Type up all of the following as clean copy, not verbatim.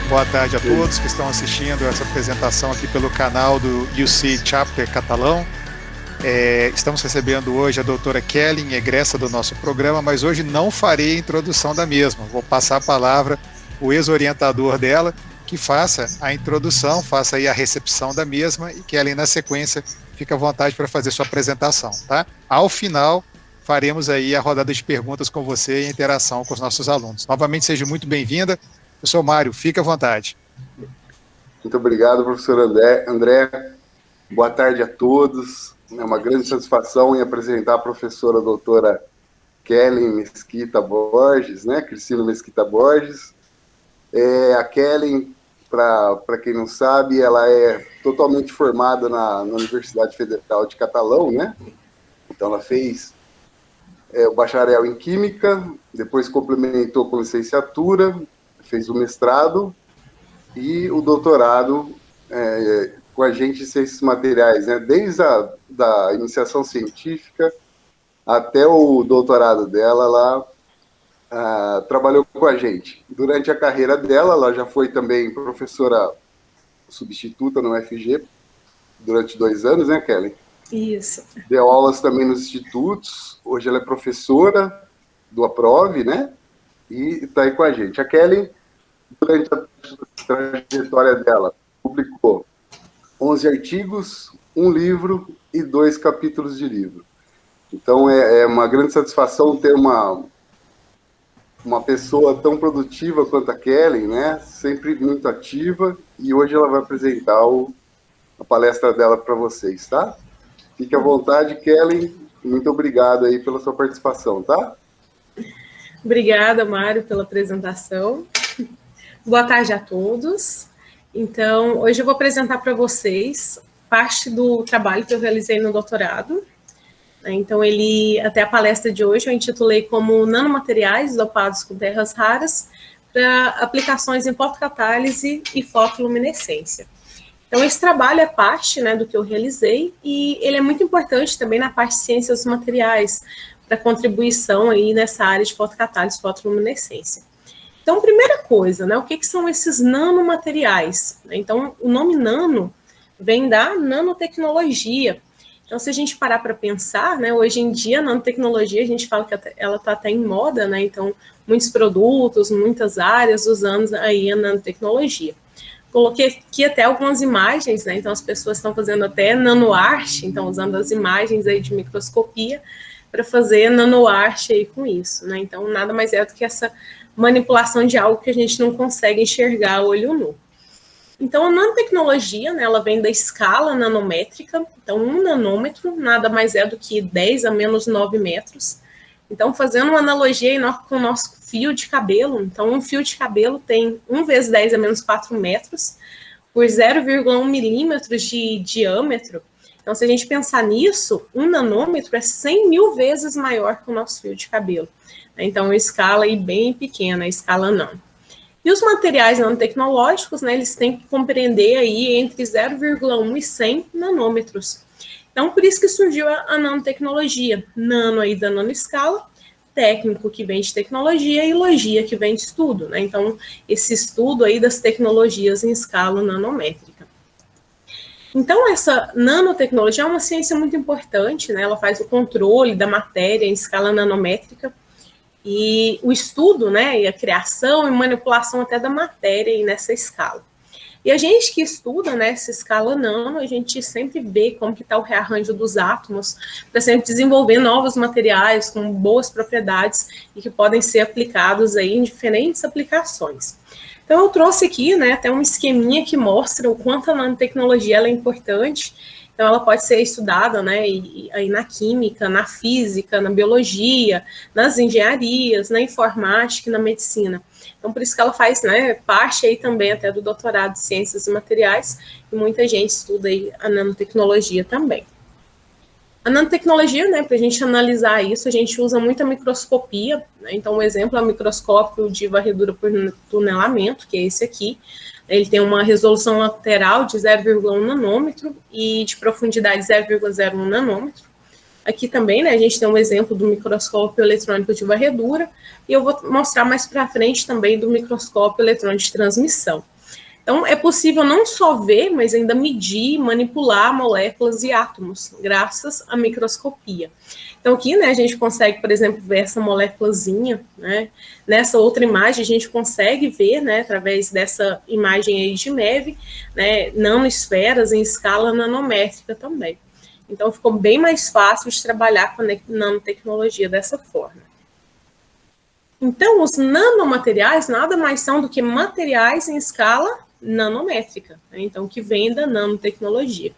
Boa tarde a todos que estão assistindo essa apresentação aqui pelo canal do UC Chapter Catalão. Estamos recebendo hoje a doutora Kelly, egressa do nosso programa, mas hoje não farei a introdução da mesma. Vou passar a palavra ao ex-orientador dela, que faça a introdução, faça aí a recepção da mesma e Kelly, na sequência, fica à vontade para fazer sua apresentação, tá? Ao final, faremos aí a rodada de perguntas com você e a interação com os nossos alunos. Novamente, seja muito bem-vinda. Professor Mário, fique à vontade. Muito obrigado, professor André. Boa tarde a todos. É uma grande satisfação em apresentar a professora doutora Kelly Mesquita Borges, né? Cristina Mesquita Borges. A Kelly, para quem não sabe, ela é totalmente formada na Universidade Federal de Catalão, né? Então, ela fez o bacharel em Química, depois complementou com licenciatura, fez o mestrado e o doutorado com agente de ciências materiais, né? Desde a da iniciação científica até o doutorado dela, ela trabalhou com a gente. Durante a carreira dela, ela já foi também professora substituta no UFG durante 2 anos, né, Kelly? Isso. Deu aulas também nos institutos, hoje ela é professora do APROV, né? E está aí com a gente. A Kelly, durante a trajetória dela, publicou 11 artigos, 1 livro e 2 capítulos de livro. Então, é uma grande satisfação ter uma pessoa tão produtiva quanto a Kelly, né? Sempre muito ativa, e hoje ela vai apresentar a palestra dela para vocês, tá? Fique à vontade, Kelly. Muito obrigado aí pela sua participação, tá? Obrigada, Mário, pela apresentação. Boa tarde a todos. Então, hoje eu vou apresentar para vocês parte do trabalho que eu realizei no doutorado. Então, até a palestra de hoje eu intitulei como Nanomateriais dopados com terras raras para aplicações em fotocatálise e fotoluminescência. Então, esse trabalho é parte, né, do que eu realizei e ele é muito importante também na parte de ciências dos materiais, para contribuição aí nessa área de fotocatálise e fotoluminescência. Então, primeira coisa, né, o que são esses nanomateriais? Então, o nome nano vem da nanotecnologia. Então, se a gente parar para pensar, né, hoje em dia, a nanotecnologia, a gente fala que ela está até em moda, né, então, muitos produtos, muitas áreas usando aí a nanotecnologia. Coloquei aqui até algumas imagens, né, então as pessoas estão fazendo até nanoarte, então usando as imagens aí de microscopia para fazer nanoarte aí com isso, né, então nada mais é do que essa manipulação de algo que a gente não consegue enxergar a olho nu. Então, a nanotecnologia, né, ela vem da escala nanométrica, então 1 nanômetro nada mais é do que 10 a menos 9 metros. Então, fazendo uma analogia aí com o nosso fio de cabelo, então um fio de cabelo tem 1 vezes 10 a menos 4 metros por 0,1 milímetros de diâmetro. Então, se a gente pensar nisso, 1 nanômetro é 100 mil vezes maior que o nosso fio de cabelo. Então, a escala aí bem pequena, a escala nano. E os materiais nanotecnológicos, né, eles têm que compreender aí entre 0,1 e 100 nanômetros. Então, por isso que surgiu a nanotecnologia. Nano aí da nanoescala, técnico que vem de tecnologia e logia que vem de estudo, né? Então, esse estudo aí das tecnologias em escala nanométrica. Então, essa nanotecnologia é uma ciência muito importante, né? Ela faz o controle da matéria em escala nanométrica, e o estudo, né, e a criação e manipulação até da matéria aí nessa escala. E a gente que estuda nessa escala nano, a gente sempre vê como que está o rearranjo dos átomos, para sempre desenvolver novos materiais com boas propriedades e que podem ser aplicados aí em diferentes aplicações. Então eu trouxe aqui, né, até um esqueminha que mostra o quanto a nanotecnologia ela é importante. Então, ela pode ser estudada, né, aí na química, na física, na biologia, nas engenharias, na informática e na medicina. Então, por isso que ela faz, né, parte aí também até do doutorado de ciências e materiais, e muita gente estuda aí a nanotecnologia também. A nanotecnologia, né, para a gente analisar isso, a gente usa muita microscopia, né, então um exemplo é o microscópio de varredura por tunelamento, que é esse aqui. Ele tem uma resolução lateral de 0,1 nanômetro e de profundidade 0,01 nanômetro. Aqui também, né, a gente tem um exemplo do microscópio eletrônico de varredura, e eu vou mostrar mais para frente também do microscópio eletrônico de transmissão. Então, é possível não só ver, mas ainda medir, manipular moléculas e átomos, graças à microscopia. Então, aqui, né, a gente consegue, por exemplo, ver essa moléculazinha, né? Nessa outra imagem, a gente consegue ver, né, através dessa imagem aí de MEV, né, nanosferas em escala nanométrica também. Então, ficou bem mais fácil de trabalhar com a nanotecnologia dessa forma. Então, os nanomateriais nada mais são do que materiais em escala nanométrica, né? Então, que vem da nanotecnologia.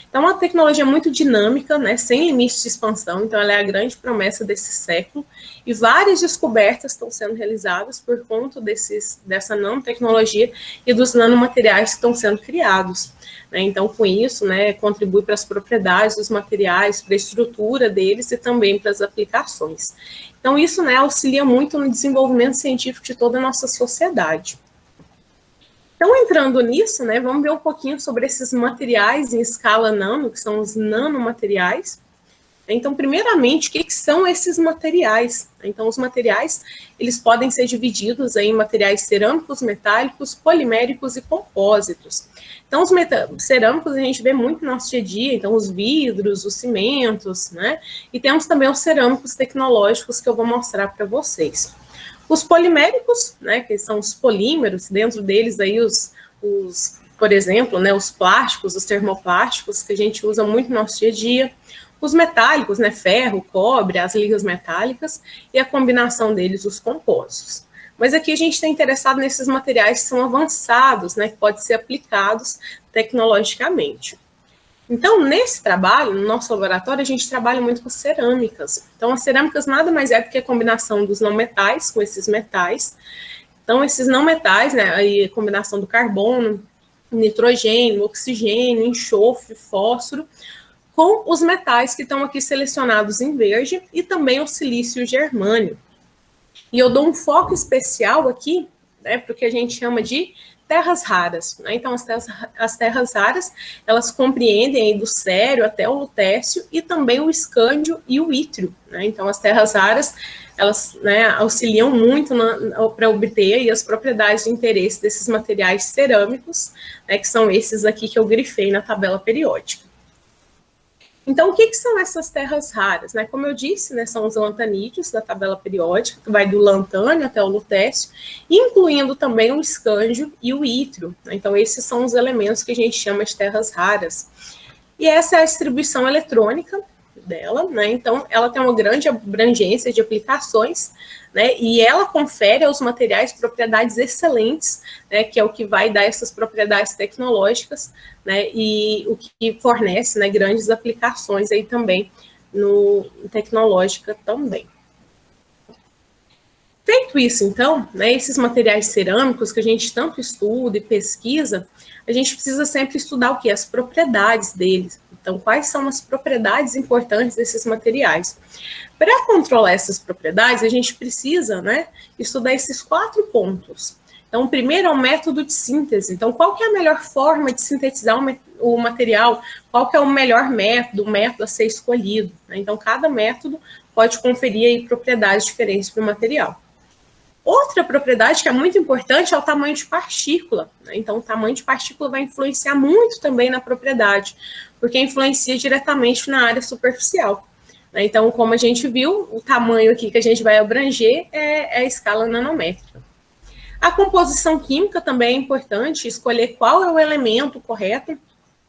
Então, uma tecnologia muito dinâmica, né, sem limites de expansão, então ela é a grande promessa desse século, e várias descobertas estão sendo realizadas por conta dessa nanotecnologia e dos nanomateriais que estão sendo criados. Né? Então, com isso, né, contribui para as propriedades dos materiais, para a estrutura deles e também para as aplicações. Então, isso, né, auxilia muito no desenvolvimento científico de toda a nossa sociedade. Então, entrando nisso, né, vamos ver um pouquinho sobre esses materiais em escala nano, que são os nanomateriais. Então, primeiramente, o que são esses materiais? Então, os materiais, eles podem ser divididos em materiais cerâmicos, metálicos, poliméricos e compósitos. Então, os cerâmicos a gente vê muito no nosso dia a dia, então os vidros, os cimentos, né? E temos também os cerâmicos tecnológicos que eu vou mostrar para vocês. Os poliméricos, né, que são os polímeros, dentro deles aí por exemplo, né, os plásticos, os termoplásticos, que a gente usa muito no nosso dia a dia. Os metálicos, né, ferro, cobre, as ligas metálicas, e a combinação deles, os compósitos. Mas aqui a gente está interessado nesses materiais que são avançados, né, que podem ser aplicados tecnologicamente. Então, nesse trabalho, no nosso laboratório, a gente trabalha muito com cerâmicas. Então, as cerâmicas nada mais é do que a combinação dos não metais com esses metais. Então, esses não metais, né, aí a combinação do carbono, nitrogênio, oxigênio, enxofre, fósforo, com os metais que estão aqui selecionados em verde e também o silício e o germânio. E eu dou um foco especial aqui, né, para o que a gente chama de terras raras, né? Então, as terras raras, elas compreendem aí do cério até o lutécio e também o escândio e o ítrio, né? Então, as terras raras, elas, né, auxiliam muito para obter aí as propriedades de interesse desses materiais cerâmicos, né, que são esses aqui que eu grifei na tabela periódica. Então, o que são essas terras raras? Né? Como eu disse, né, são os lantanídeos da tabela periódica, que vai do lantânio até o lutécio, incluindo também o escândio e o ítrio. Então, esses são os elementos que a gente chama de terras raras. E essa é a distribuição eletrônica dela, né? Então, ela tem uma grande abrangência de aplicações, né? E ela confere aos materiais propriedades excelentes, né? Que é o que vai dar essas propriedades tecnológicas, né? E o que fornece, né, grandes aplicações aí também no tecnológica também. Feito isso, então, né, esses materiais cerâmicos que a gente tanto estuda e pesquisa, a gente precisa sempre estudar o quê? As propriedades deles. Então, quais são as propriedades importantes desses materiais? Para controlar essas propriedades, a gente precisa, né, estudar esses 4 pontos. Então, o primeiro é o método de síntese. Então, qual que é a melhor forma de sintetizar o material? Qual que é o melhor método, o método a ser escolhido? Então, cada método pode conferir aí propriedades diferentes para o material. Outra propriedade que é muito importante é o tamanho de partícula. Então, o tamanho de partícula vai influenciar muito também na propriedade, porque influencia diretamente na área superficial. Então, como a gente viu, o tamanho aqui que a gente vai abranger é a escala nanométrica. A composição química também é importante, escolher qual é o elemento correto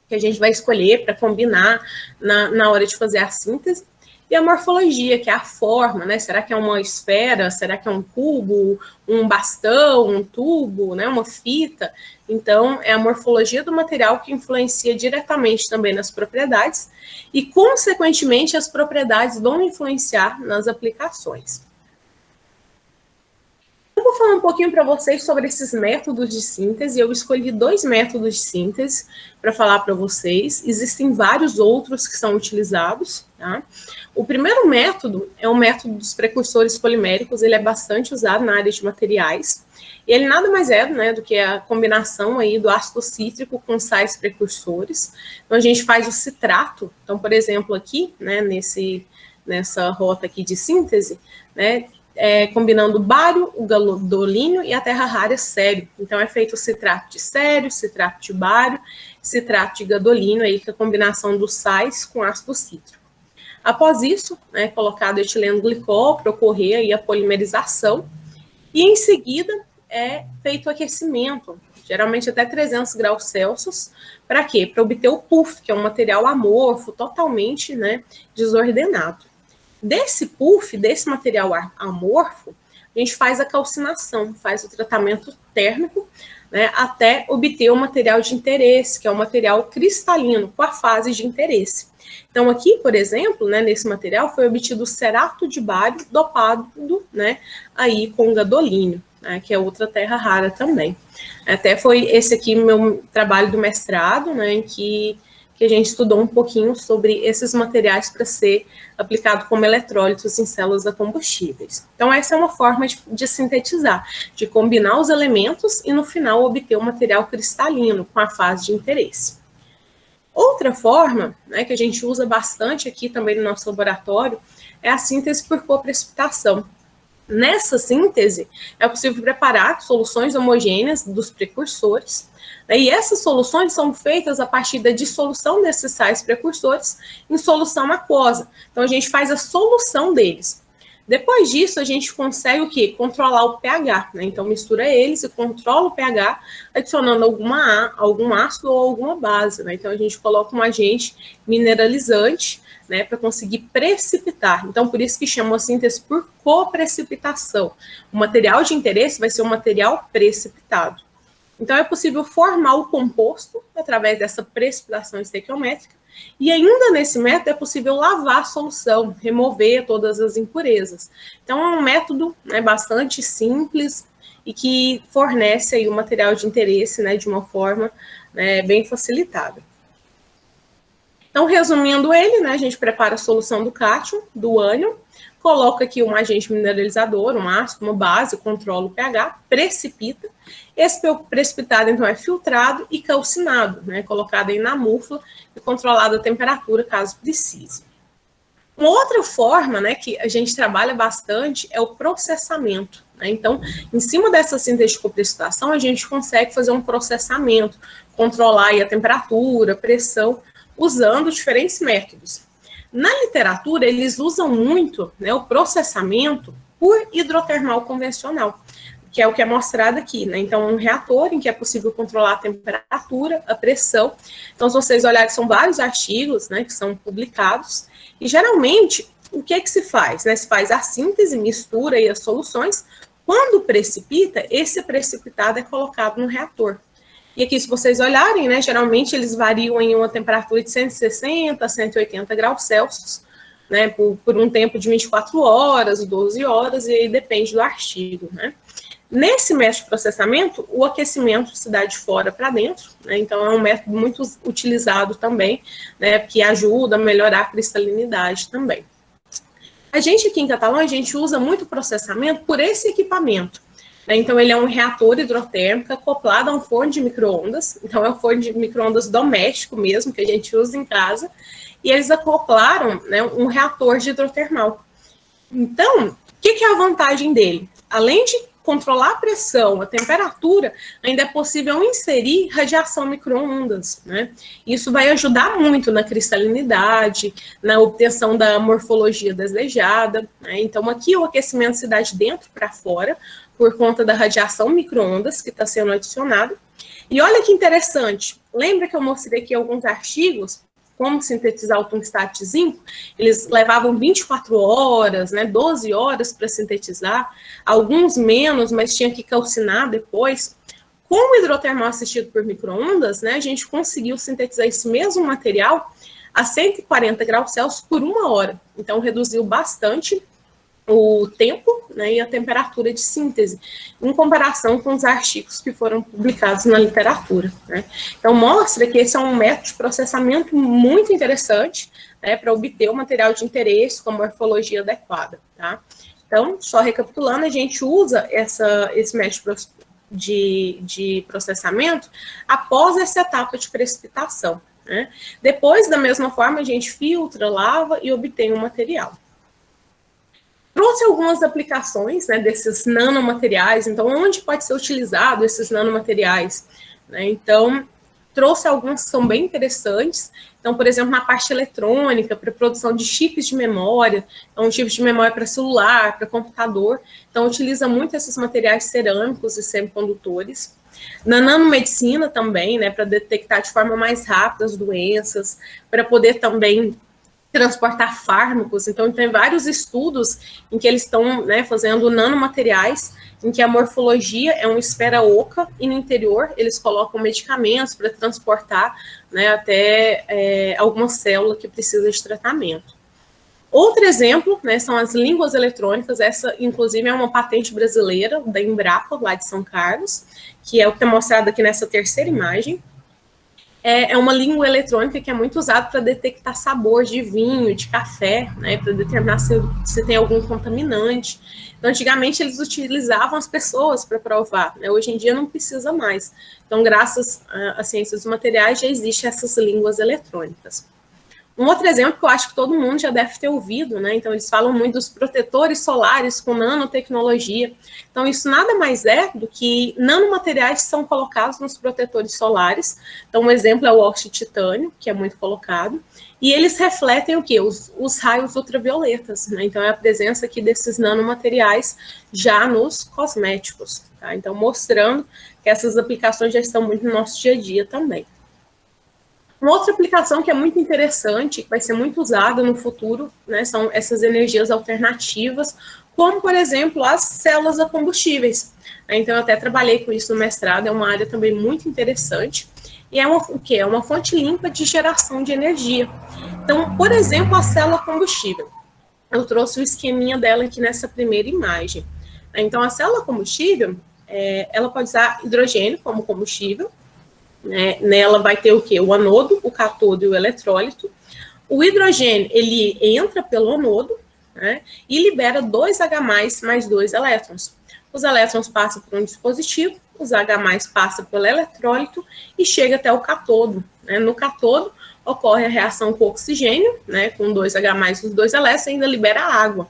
que a gente vai escolher para combinar na hora de fazer a síntese. E a morfologia, que é a forma, né? Será que é uma esfera? Será que é um cubo, um bastão, um tubo, né? Uma fita? Então, é a morfologia do material que influencia diretamente também nas propriedades e, consequentemente, as propriedades vão influenciar nas aplicações. Eu vou falar um pouquinho para vocês sobre esses métodos de síntese. Eu escolhi 2 métodos de síntese para falar para vocês. Existem vários outros que são utilizados, tá? O primeiro método é o método dos precursores poliméricos. Ele é bastante usado na área de materiais. E ele nada mais é, né, do que a combinação aí do ácido cítrico com sais precursores. Então, a gente faz o citrato. Então, por exemplo, aqui, né, nessa rota aqui de síntese, né, combinando o bário, o gadolínio e a terra rara sério. Então, é feito o citrato de sério, citrato de bário, citrato de gadolínio, aí, que é a combinação dos sais com ácido cítrico. Após isso, é colocado etileno glicol para ocorrer aí a polimerização, e em seguida é feito o aquecimento, geralmente até 300 graus Celsius, para quê? Para obter o puff, que é um material amorfo, totalmente, né, desordenado. Desse puff, desse material amorfo, a gente faz a calcinação, faz o tratamento térmico, né, até obter o material de interesse, que é o material cristalino, com a fase de interesse. Então, aqui, por exemplo, né, nesse material foi obtido o cerato de bário dopado, né, aí com gadolínio, né, que é outra terra rara também. Até foi esse aqui meu trabalho do mestrado, né, em que a gente estudou um pouquinho sobre esses materiais para ser aplicado como eletrólitos em células a combustíveis. Então, essa é uma forma de sintetizar, de combinar os elementos e, no final, obter o material cristalino com a fase de interesse. Outra forma, né, que a gente usa bastante aqui também no nosso laboratório é a síntese por coprecipitação. Nessa síntese, é possível preparar soluções homogêneas dos precursores, né, e essas soluções são feitas a partir da dissolução desses sais precursores em solução aquosa. Então, a gente faz a solução deles. Depois disso, a gente consegue o quê? Controlar o pH, né? Então, mistura eles e controla o pH, adicionando algum ácido ou alguma base, né? Então, a gente coloca um agente mineralizante, né, para conseguir precipitar. Então, por isso que chama a síntese por coprecipitação. O material de interesse vai ser um material precipitado. Então, é possível formar o composto através dessa precipitação estequiométrica, e ainda nesse método é possível lavar a solução, remover todas as impurezas. Então, é um método, né, bastante simples e que fornece aí o material de interesse, né, de uma forma, né, bem facilitada. Então, resumindo ele, né, a gente prepara a solução do cátion, do ânion, coloca aqui um agente mineralizador, um ácido, uma base, controla o pH, precipita. Esse precipitado, então, é filtrado e calcinado, né, colocado aí na múfla e controlado a temperatura, caso precise. Uma outra forma, né, que a gente trabalha bastante é o processamento, né? Então, em cima dessa síntese de coprecipitação, a gente consegue fazer um processamento, controlar aí a temperatura, a pressão, usando diferentes métodos. Na literatura, eles usam muito, né, o processamento por hidrotermal convencional, que é o que é mostrado aqui, né? Então, um reator em que é possível controlar a temperatura, a pressão. Então, se vocês olharem, são vários artigos, né, que são publicados, e geralmente, o que é que se faz? Né? Se faz a síntese, mistura aí as soluções. Quando precipita, esse precipitado é colocado no reator. E aqui, se vocês olharem, né, geralmente eles variam em uma temperatura de 160 a 180 graus Celsius, né, por um tempo de 24 horas, 12 horas, e aí depende do artigo, né. Nesse método de processamento, o aquecimento se dá de fora para dentro, né, então é um método muito utilizado também, né, que ajuda a melhorar a cristalinidade também. A gente aqui em Catalão, a gente usa muito processamento por esse equipamento. Então, ele é um reator hidrotérmico acoplado a um forno de micro-ondas. Então, é um forno de micro-ondas doméstico mesmo, que a gente usa em casa. E eles acoplaram, né, um reator de hidrotermal. Então, o que é a vantagem dele? Além de controlar a pressão, a temperatura, ainda é possível inserir radiação micro-ondas, né? Isso vai ajudar muito na cristalinidade, na obtenção da morfologia desejada, né? Então, aqui o aquecimento se dá de dentro para fora, por conta da radiação micro-ondas que está sendo adicionada. E olha que interessante, lembra que eu mostrei aqui alguns artigos, como sintetizar o tungstato de zinco? Eles levavam 24 horas, né, 12 horas para sintetizar, alguns menos, mas tinha que calcinar depois. Com o hidrotermal assistido por micro-ondas, né, a gente conseguiu sintetizar esse mesmo material a 140 graus Celsius por 1 hora. Então, reduziu bastante o tempo, né, e a temperatura de síntese, em comparação com os artigos que foram publicados na literatura, né. Então, mostra que esse é um método de processamento muito interessante, né, para obter o material de interesse com a morfologia adequada, tá? Então, só recapitulando, a gente usa esse método de processamento após essa etapa de precipitação, né. Depois, da mesma forma, a gente filtra, lava e obtém o material. Trouxe algumas aplicações, né, desses nanomateriais, então onde pode ser utilizado esses nanomateriais, né? Então, trouxe alguns que são bem interessantes. Então, por exemplo, na parte eletrônica, para produção de chips de memória, então chips de memória para celular, para computador, então utiliza muito esses materiais cerâmicos e semicondutores. Na nanomedicina também, né, para detectar de forma mais rápida as doenças, para poder também transportar fármacos. Então, tem vários estudos em que eles estão, né, fazendo nanomateriais, em que a morfologia é uma esfera oca e no interior eles colocam medicamentos para transportar, né, até alguma célula que precisa de tratamento. Outro exemplo, né, são as línguas eletrônicas. Essa, inclusive, é uma patente brasileira da Embrapa, lá de São Carlos, que é o que está mostrado aqui nessa terceira imagem. É uma língua eletrônica que é muito usada para detectar sabor de vinho, de café, né, para determinar se tem algum contaminante. Então, antigamente, eles utilizavam as pessoas para provar, né? Hoje em dia não precisa mais. Então, graças à ciência dos materiais, já existem essas línguas eletrônicas. Um outro exemplo que eu acho que todo mundo já deve ter ouvido, né? Então, eles falam muito dos protetores solares com nanotecnologia. Então, isso nada mais é do que nanomateriais que são colocados nos protetores solares. Então, um exemplo é o óxido de titânio, que é muito colocado. E eles refletem o quê? Os raios ultravioletas, né? Então, é a presença aqui desses nanomateriais já nos cosméticos, tá? Então, mostrando que essas aplicações já estão muito no nosso dia a dia também. Uma outra aplicação que é muito interessante, que vai ser muito usada no futuro, né, são essas energias alternativas, como, por exemplo, as células a combustíveis. Então, eu até trabalhei com isso no mestrado, é uma área também muito interessante, e é o quê? É uma fonte limpa de geração de energia. Então, por exemplo, a célula combustível. Eu trouxe o esqueminha dela aqui nessa primeira imagem. Então, a célula combustível, ela pode usar hidrogênio como combustível. Nela vai ter o quê? O anodo, o catodo e o eletrólito. O hidrogênio, ele entra pelo anodo, né, e libera 2H+, mais 2 elétrons. Os elétrons passam por um dispositivo, os H+, passa pelo eletrólito e chega até o catodo, né? No catodo, ocorre a reação com oxigênio, né, com 2H+, os 2 elétrons, e ainda libera água.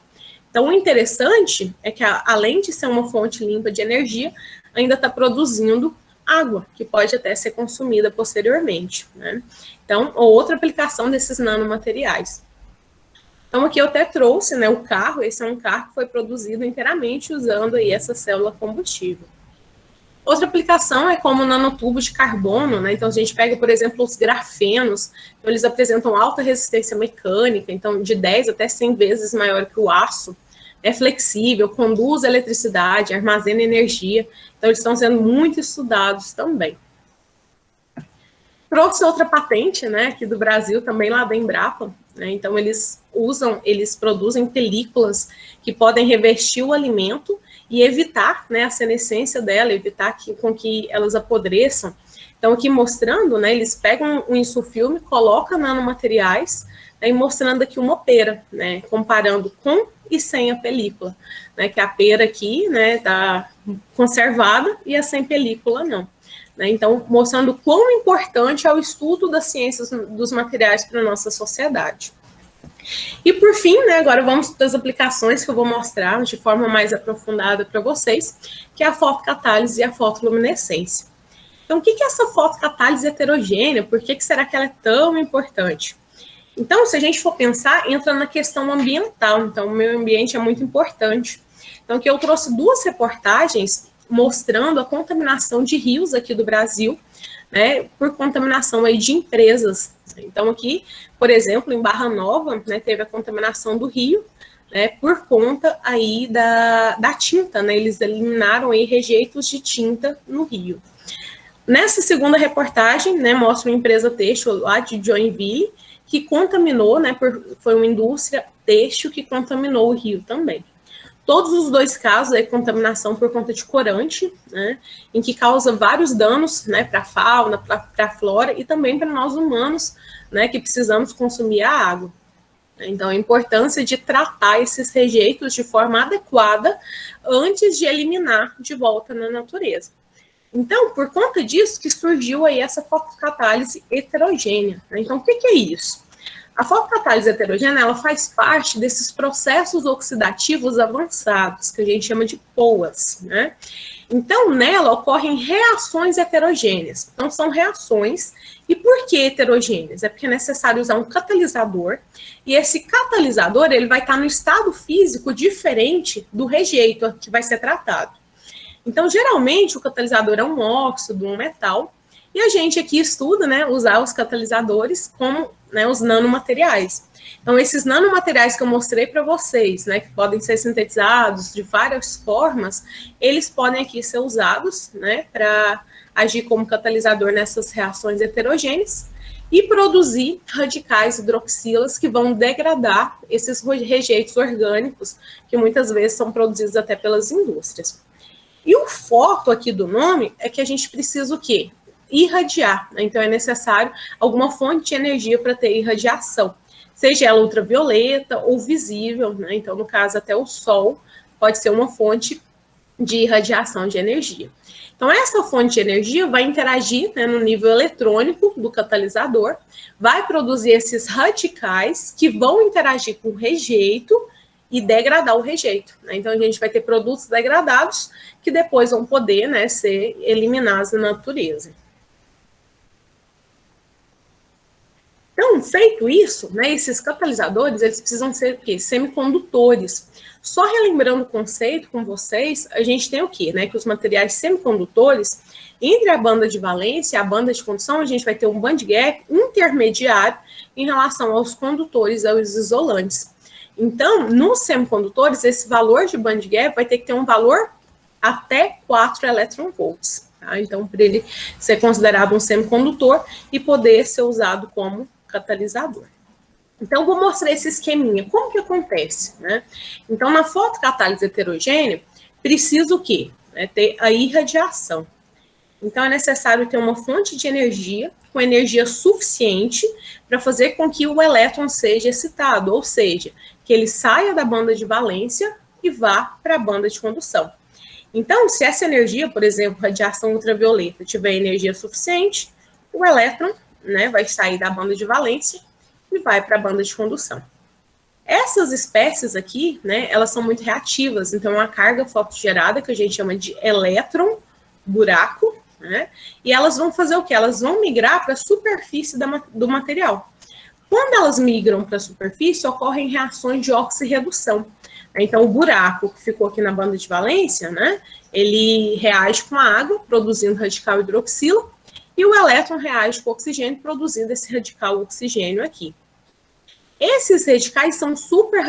Então, o interessante é que, além de ser uma fonte limpa de energia, ainda está produzindo água, que pode até ser consumida posteriormente, né? Então, outra aplicação desses nanomateriais. Então, aqui eu até trouxe, né, o carro. Esse é um carro que foi produzido inteiramente usando aí essa célula combustível. Outra aplicação é como nanotubos de carbono, né? Então, a gente pega, por exemplo, os grafenos. Então, eles apresentam alta resistência mecânica, então, de 10 até 100 vezes maior que o aço. É flexível, conduz eletricidade, armazena energia. Então, eles estão sendo muito estudados também. Trouxe outra patente, né, aqui do Brasil, também lá da Embrapa, né? Então, eles produzem películas que podem revestir o alimento e evitar, né, a senescência dela, evitar com que elas apodreçam. Então, aqui mostrando, né, eles pegam um insufilme, colocam nanomateriais, né, e mostrando aqui uma pera, né, comparando com e sem a película, né, que a pera aqui, né, tá conservada e a sem película não. Né? Então, mostrando quão importante é o estudo das ciências dos materiais para a nossa sociedade. E por fim, né, agora vamos para as aplicações que eu vou mostrar de forma mais aprofundada para vocês, que é a fotocatálise e a fotoluminescência. Então, o que é essa fotocatálise heterogênea? Por que será que ela é tão importante? Então, se a gente for pensar, entra na questão ambiental. Então, o meio ambiente é muito importante. Então, aqui eu trouxe 2 reportagens mostrando a contaminação de rios aqui do Brasil, né, por contaminação aí de empresas. Então, aqui, por exemplo, em Barra Nova, né, teve a contaminação do rio, né, por conta aí da tinta, né, eles eliminaram aí rejeitos de tinta no rio. Nessa segunda reportagem, né, mostra uma empresa têxtil lá de Joinville, que contaminou, né, foi uma indústria têxtil que contaminou o rio também. Todos os 2 casos é contaminação por conta de corante, né, em que causa vários danos, né, para a fauna, para a flora e também para nós humanos, né, que precisamos consumir a água. Então, a importância de tratar esses rejeitos de forma adequada antes de eliminar de volta na natureza. Então, por conta disso que surgiu aí essa fotocatálise heterogênea. Né? Então, o que é isso? A fotocatálise heterogênea, ela faz parte desses processos oxidativos avançados, que a gente chama de POAs, né? Então, nela ocorrem reações heterogêneas. Então, são reações. E por que heterogêneas? É porque é necessário usar um catalisador, e esse catalisador, ele vai estar no estado físico diferente do rejeito que vai ser tratado. Então, geralmente, o catalisador é um óxido, um metal, e a gente aqui estuda, né, usar os catalisadores como, né, os nanomateriais. Então, esses nanomateriais que eu mostrei para vocês, né, que podem ser sintetizados de várias formas, eles podem aqui ser usados, né, para agir como catalisador nessas reações heterogêneas e produzir radicais hidroxilas que vão degradar esses rejeitos orgânicos, que muitas vezes são produzidos até pelas indústrias. E o foto aqui do nome é que a gente precisa o quê? Irradiar, né? Então é necessário alguma fonte de energia para ter irradiação, seja ela ultravioleta ou visível, né? Então, no caso, até o sol pode ser uma fonte de irradiação de energia. Então, essa fonte de energia vai interagir, né, no nível eletrônico do catalisador, vai produzir esses radicais que vão interagir com o rejeito e degradar o rejeito, né? Então, a gente vai ter produtos degradados que depois vão poder, né, ser eliminados na natureza. Então, feito isso, né, esses catalisadores, eles precisam ser o quê? Semicondutores. Só relembrando o conceito com vocês, a gente tem o quê? Né, que os materiais semicondutores, entre a banda de valência e a banda de condução, a gente vai ter um band gap intermediário em relação aos condutores, aos isolantes. Então, nos semicondutores, esse valor de band gap vai ter que ter um valor até 4 eletronvolts. Tá? Então, para ele ser considerado um semicondutor e poder ser usado como catalisador. Então, vou mostrar esse esqueminha. Como que acontece, né? Então, na fotocatálise heterogênea, precisa o quê? Ter a irradiação. Então, é necessário ter uma fonte de energia, com energia suficiente para fazer com que o elétron seja excitado, ou seja, que ele saia da banda de valência e vá para a banda de condução. Então, se essa energia, por exemplo, radiação ultravioleta, tiver energia suficiente, o elétron, né, vai sair da banda de valência e vai para a banda de condução. Essas espécies aqui, né, elas são muito reativas, então a carga fotogerada, que a gente chama de elétron buraco, né, e elas vão fazer o quê? Elas vão migrar para a superfície do material. Quando elas migram para a superfície, ocorrem reações de oxirredução. Então, o buraco que ficou aqui na banda de valência, né, ele reage com a água, produzindo radical hidroxila, e o elétron reage com o oxigênio, produzindo esse radical oxigênio aqui. Esses radicais são super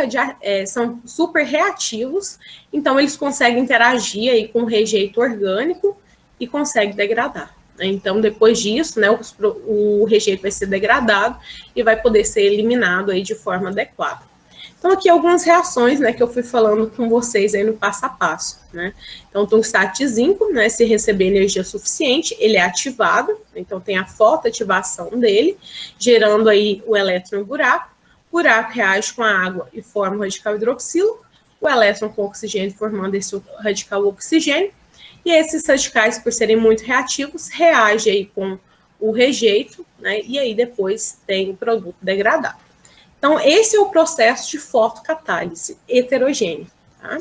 reativos, então eles conseguem interagir aí com o rejeito orgânico e conseguem degradar. Então, depois disso, né, o rejeito vai ser degradado e vai poder ser eliminado aí de forma adequada. Então, aqui algumas reações, né, que eu fui falando com vocês aí no passo a passo, né. Então, o tungstato de zinco, né, se receber energia suficiente, ele é ativado, então tem a fotoativação dele, gerando aí o elétron buraco. O buraco reage com a água e forma o radical hidroxilo, o elétron com oxigênio formando esse radical oxigênio, e esses radicais, por serem muito reativos, reagem aí com o rejeito, né, e aí depois tem o produto degradado. Então, esse é o processo de fotocatálise heterogênea. Tá?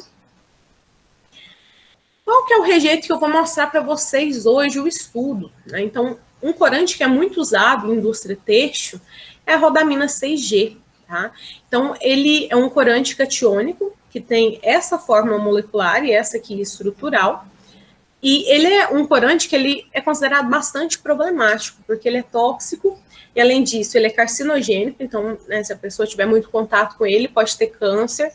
Qual que é o rejeito que eu vou mostrar para vocês hoje, o estudo? Né? Então, um corante que é muito usado em indústria têxtil é a rodamina 6G. Tá? Então, ele é um corante catiônico, que tem essa forma molecular e essa aqui estrutural. E ele é um corante que ele é considerado bastante problemático, porque ele é tóxico, e além disso, ele é carcinogênico, então, né, se a pessoa tiver muito contato com ele, pode ter câncer.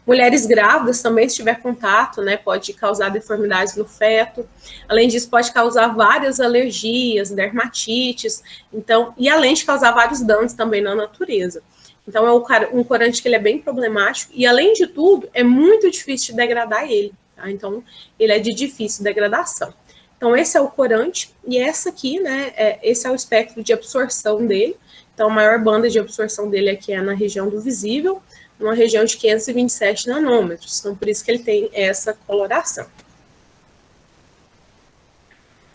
Mulheres grávidas também, se tiver contato, né, pode causar deformidades no feto. Além disso, pode causar várias alergias, dermatites, então, e além de causar vários danos também na natureza. Então, é um corante que ele é bem problemático, e além de tudo, é muito difícil de degradar ele. Tá? Então, ele é de difícil degradação. Então, esse é o corante, e essa aqui, né, esse é o espectro de absorção dele. Então, a maior banda de absorção dele aqui é na região do visível, numa região de 527 nanômetros. Então, por isso que ele tem essa coloração.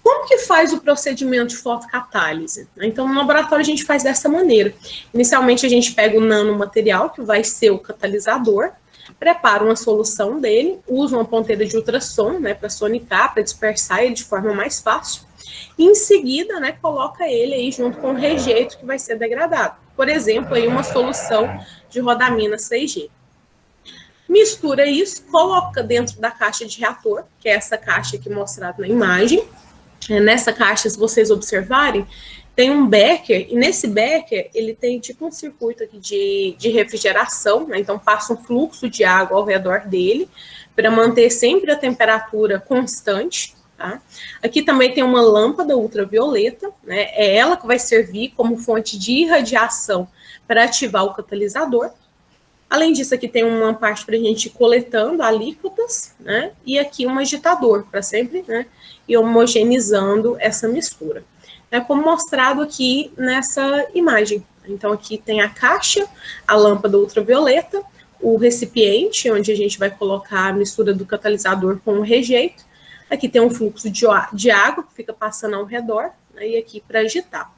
Como Como que faz o procedimento de fotocatálise? Então, no laboratório a gente faz dessa maneira. Inicialmente a gente pega o nanomaterial, que vai ser o catalisador, prepara uma solução dele, usa uma ponteira de ultrassom, né, para sonicar, para dispersar ele de forma mais fácil, e em seguida, né, coloca ele aí junto com o rejeito que vai ser degradado. Por exemplo, aí uma solução de rodamina 6G. Mistura isso, coloca dentro da caixa de reator, que é essa caixa aqui mostrada na imagem. Nessa caixa, se vocês observarem, tem um becker, e nesse becker ele tem tipo um circuito aqui de refrigeração, né? Então passa um fluxo de água ao redor dele, para manter sempre a temperatura constante. Tá? Aqui também tem uma lâmpada ultravioleta, né? É ela que vai servir como fonte de irradiação para ativar o catalisador. Além disso, aqui tem uma parte para a gente ir coletando alíquotas, né? E aqui um agitador, para sempre, né, ir homogeneizando essa mistura. É como mostrado aqui nessa imagem. Então, aqui tem a caixa, a lâmpada ultravioleta, o recipiente, onde a gente vai colocar a mistura do catalisador com o rejeito. Aqui tem um fluxo de água que fica passando ao redor, né, e aqui para agitar.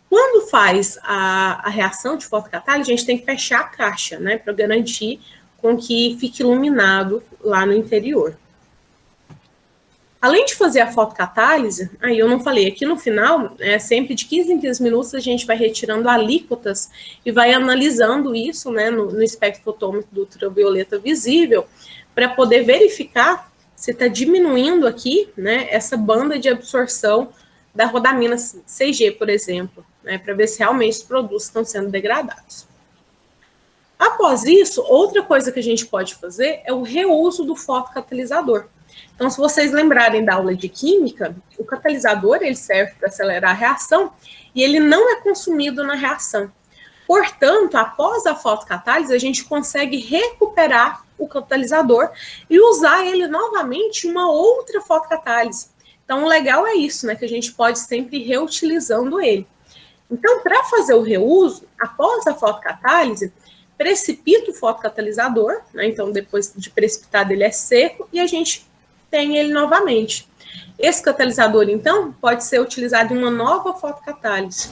Quando faz a reação de fotocatálise, a gente tem que fechar a caixa, né, para garantir com que fique iluminado lá no interior. Além de fazer a fotocatálise, aí eu não falei, aqui no final, sempre de 15 em 15 minutos, a gente vai retirando alíquotas e vai analisando isso, né, no espectrofotômetro do ultravioleta visível, para poder verificar se está diminuindo aqui, né, essa banda de absorção da rodamina 6G, por exemplo, né, para ver se realmente os produtos estão sendo degradados. Após isso, outra coisa que a gente pode fazer é o reuso do fotocatalisador. Então, se vocês lembrarem da aula de química, o catalisador ele serve para acelerar a reação e ele não é consumido na reação. Portanto, após a fotocatálise, a gente consegue recuperar o catalisador e usar ele novamente em uma outra fotocatálise. Então, o legal é isso, né, que a gente pode sempre ir reutilizando ele. Então, para fazer o reuso, após a fotocatálise, precipita o fotocatalisador, né, então depois de precipitado ele é seco e a gente tem ele novamente. Esse catalisador, então, pode ser utilizado em uma nova fotocatálise.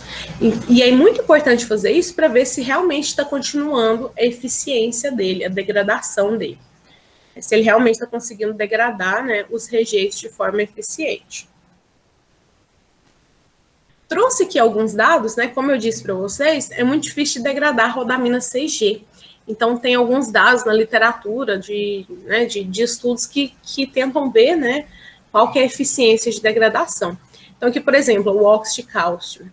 E é muito importante fazer isso para ver se realmente está continuando a eficiência dele, a degradação dele. Se ele realmente está conseguindo degradar, né, os rejeitos de forma eficiente. Trouxe aqui alguns dados, né, como eu disse para vocês, é muito difícil de degradar a rodamina 6G. Então, tem alguns dados na literatura de estudos que tentam ver, né, qual que é a eficiência de degradação. Então, aqui, por exemplo, o óxido de cálcio.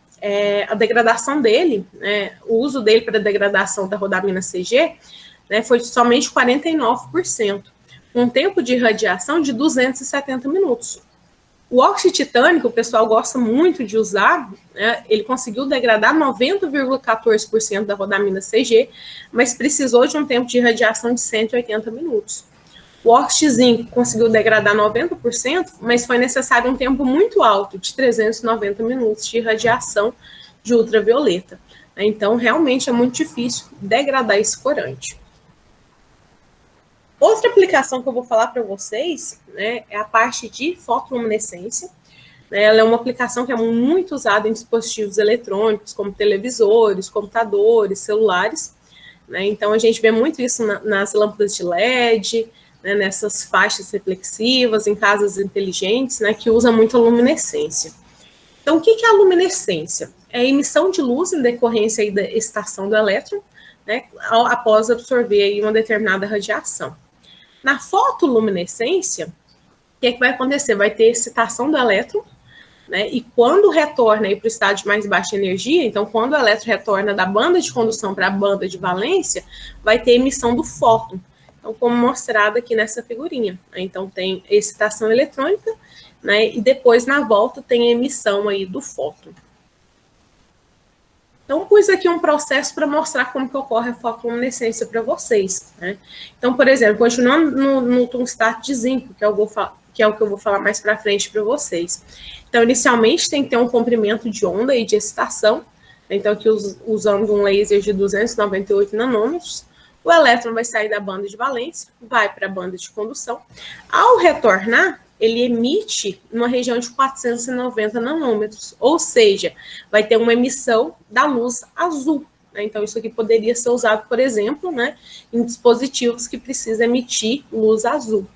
A degradação dele, né, o uso dele para a degradação da rodamina 6G, né, foi de somente 49%, com um tempo de irradiação de 270 minutos. O óxido titânico, o pessoal gosta muito de usar, né, ele conseguiu degradar 90,14% da rodamina 6G, mas precisou de um tempo de irradiação de 180 minutos. O óxido de zinco conseguiu degradar 90%, mas foi necessário um tempo muito alto, de 390 minutos de irradiação de ultravioleta. Então, realmente é muito difícil degradar esse corante. Outra aplicação que eu vou falar para vocês, né, é a parte de fotoluminescência. Ela é uma aplicação que é muito usada em dispositivos eletrônicos, como televisores, computadores, celulares. Né? Então, a gente vê muito isso nas lâmpadas de LED, né, nessas faixas reflexivas, em casas inteligentes, né, que usam muito a luminescência. Então, o que é a luminescência? É a emissão de luz em decorrência aí da excitação do elétron, né, após absorver aí uma determinada radiação. Na fotoluminescência, o que vai acontecer? Vai ter excitação do elétron, né, e quando retorna para o estado de mais baixa energia, então quando o elétron retorna da banda de condução para a banda de valência, vai ter emissão do fóton, então, como mostrado aqui nessa figurinha. Então tem excitação eletrônica, né, e depois na volta tem a emissão aí do fóton. Então, pus aqui um processo para mostrar como que ocorre a fotoluminescência para vocês. Né? Então, por exemplo, continuando no tungstato de zinco, que é o que eu vou falar mais para frente para vocês. Então, inicialmente, tem que ter um comprimento de onda e de excitação. Então, aqui usando um laser de 298 nanômetros, o elétron vai sair da banda de valência, vai para a banda de condução. Ao retornar, ele emite numa região de 490 nanômetros, ou seja, vai ter uma emissão da luz azul. Né? Então, isso aqui poderia ser usado, por exemplo, né, em dispositivos que precisam emitir luz azul.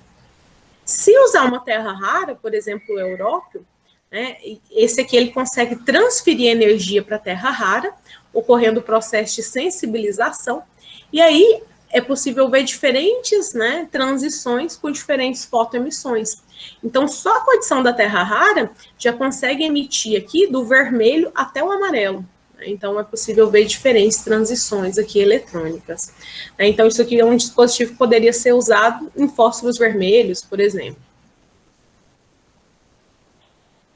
Se usar uma terra rara, por exemplo, o európio, né, esse aqui ele consegue transferir energia para a terra rara, ocorrendo o processo de sensibilização, e aí é possível ver diferentes, né, transições com diferentes fotoemissões. Então, só a condição da terra rara já consegue emitir aqui do vermelho até o amarelo. Então, é possível ver diferentes transições aqui eletrônicas. Então, isso aqui é um dispositivo que poderia ser usado em fósforos vermelhos, por exemplo.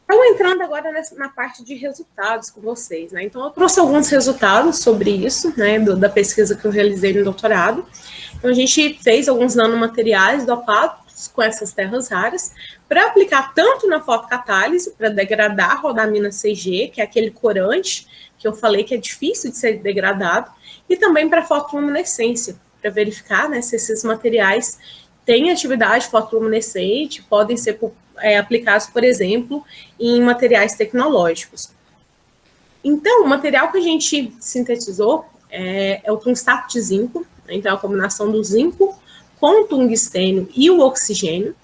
Então, entrando agora na parte de resultados com vocês, né? Então, eu trouxe alguns resultados sobre isso, né, da pesquisa que eu realizei no doutorado. Então, a gente fez alguns nanomateriais dopados com essas terras raras para aplicar tanto na fotocatálise, para degradar a rodamina CG, que é aquele corante que eu falei que é difícil de ser degradado, e também para fotoluminescência, para verificar, né, se esses materiais têm atividade fotoluminescente, podem ser aplicados, por exemplo, em materiais tecnológicos. Então, o material que a gente sintetizou é o tungstato de zinco, então a combinação do zinco com o tungstênio e o oxigênio.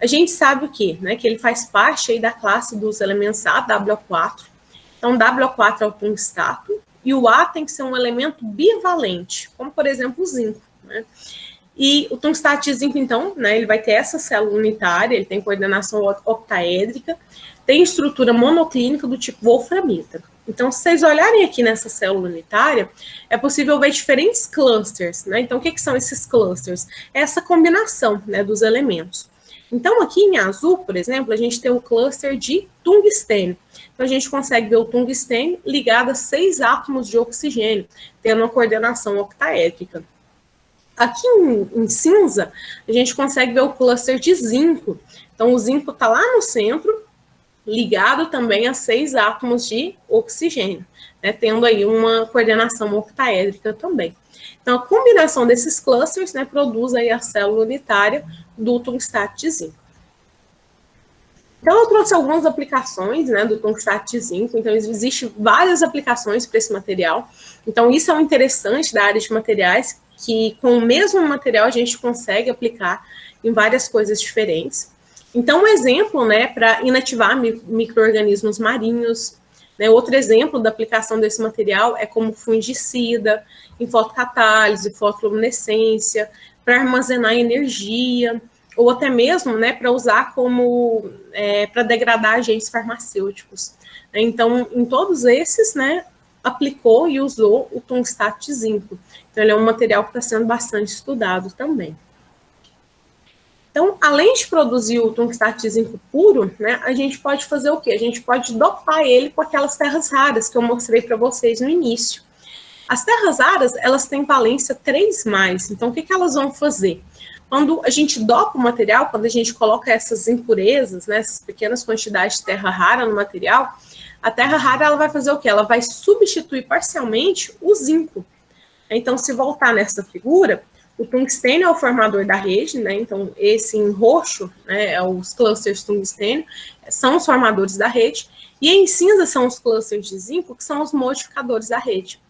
A gente sabe o quê? Né, que ele faz parte aí da classe dos elementos A, WO4. Então, WO4 é o tungstato, e o A tem que ser um elemento bivalente, como, por exemplo, o zinco, né? E o tungstato de zinco, então, né, ele vai ter essa célula unitária, ele tem coordenação octaédrica, tem estrutura monoclínica do tipo wolframita. Então, se vocês olharem aqui nessa célula unitária, é possível ver diferentes clusters, né? Então, o que são esses clusters? É essa combinação, né, dos elementos. Então, aqui em azul, por exemplo, a gente tem o cluster de tungstênio. Então, a gente consegue ver o tungstênio ligado a 6 átomos de oxigênio, tendo uma coordenação octaédrica. Aqui em cinza, a gente consegue ver o cluster de zinco. Então, o zinco está lá no centro, ligado também a 6 átomos de oxigênio, né, tendo aí uma coordenação octaédrica também. Então, a combinação desses clusters, né, produz aí a célula unitária do tungstato de zinco. Então, eu trouxe algumas aplicações, né, do tungstato de zinco. Então, existem várias aplicações para esse material. Então, isso é o interessante da área de materiais, que com o mesmo material a gente consegue aplicar em várias coisas diferentes. Então, um exemplo, né, para inativar micro-organismos marinhos, né, outro exemplo da aplicação desse material é como fungicida, em fotocatálise, fotoluminescência, para armazenar energia, ou até mesmo, né, para usar como, para degradar agentes farmacêuticos. Então, em todos esses, né, aplicou e usou o tungstato de zinco. Então, ele é um material que está sendo bastante estudado também. Então, além de produzir o tungstato de zinco puro, né, a gente pode fazer o quê? A gente pode dopar ele com aquelas terras raras que eu mostrei para vocês no início. As terras raras, elas têm valência 3+. Então, o que elas vão fazer? Quando a gente dopa o material, quando a gente coloca essas impurezas, né, essas pequenas quantidades de terra rara no material, a terra rara ela vai fazer o quê? Ela vai substituir parcialmente o zinco. Então, se voltar nessa figura, o tungstênio é o formador da rede, né? Então, esse em roxo, né, os clusters tungstênio, são os formadores da rede, e em cinza são os clusters de zinco, que são os modificadores da rede.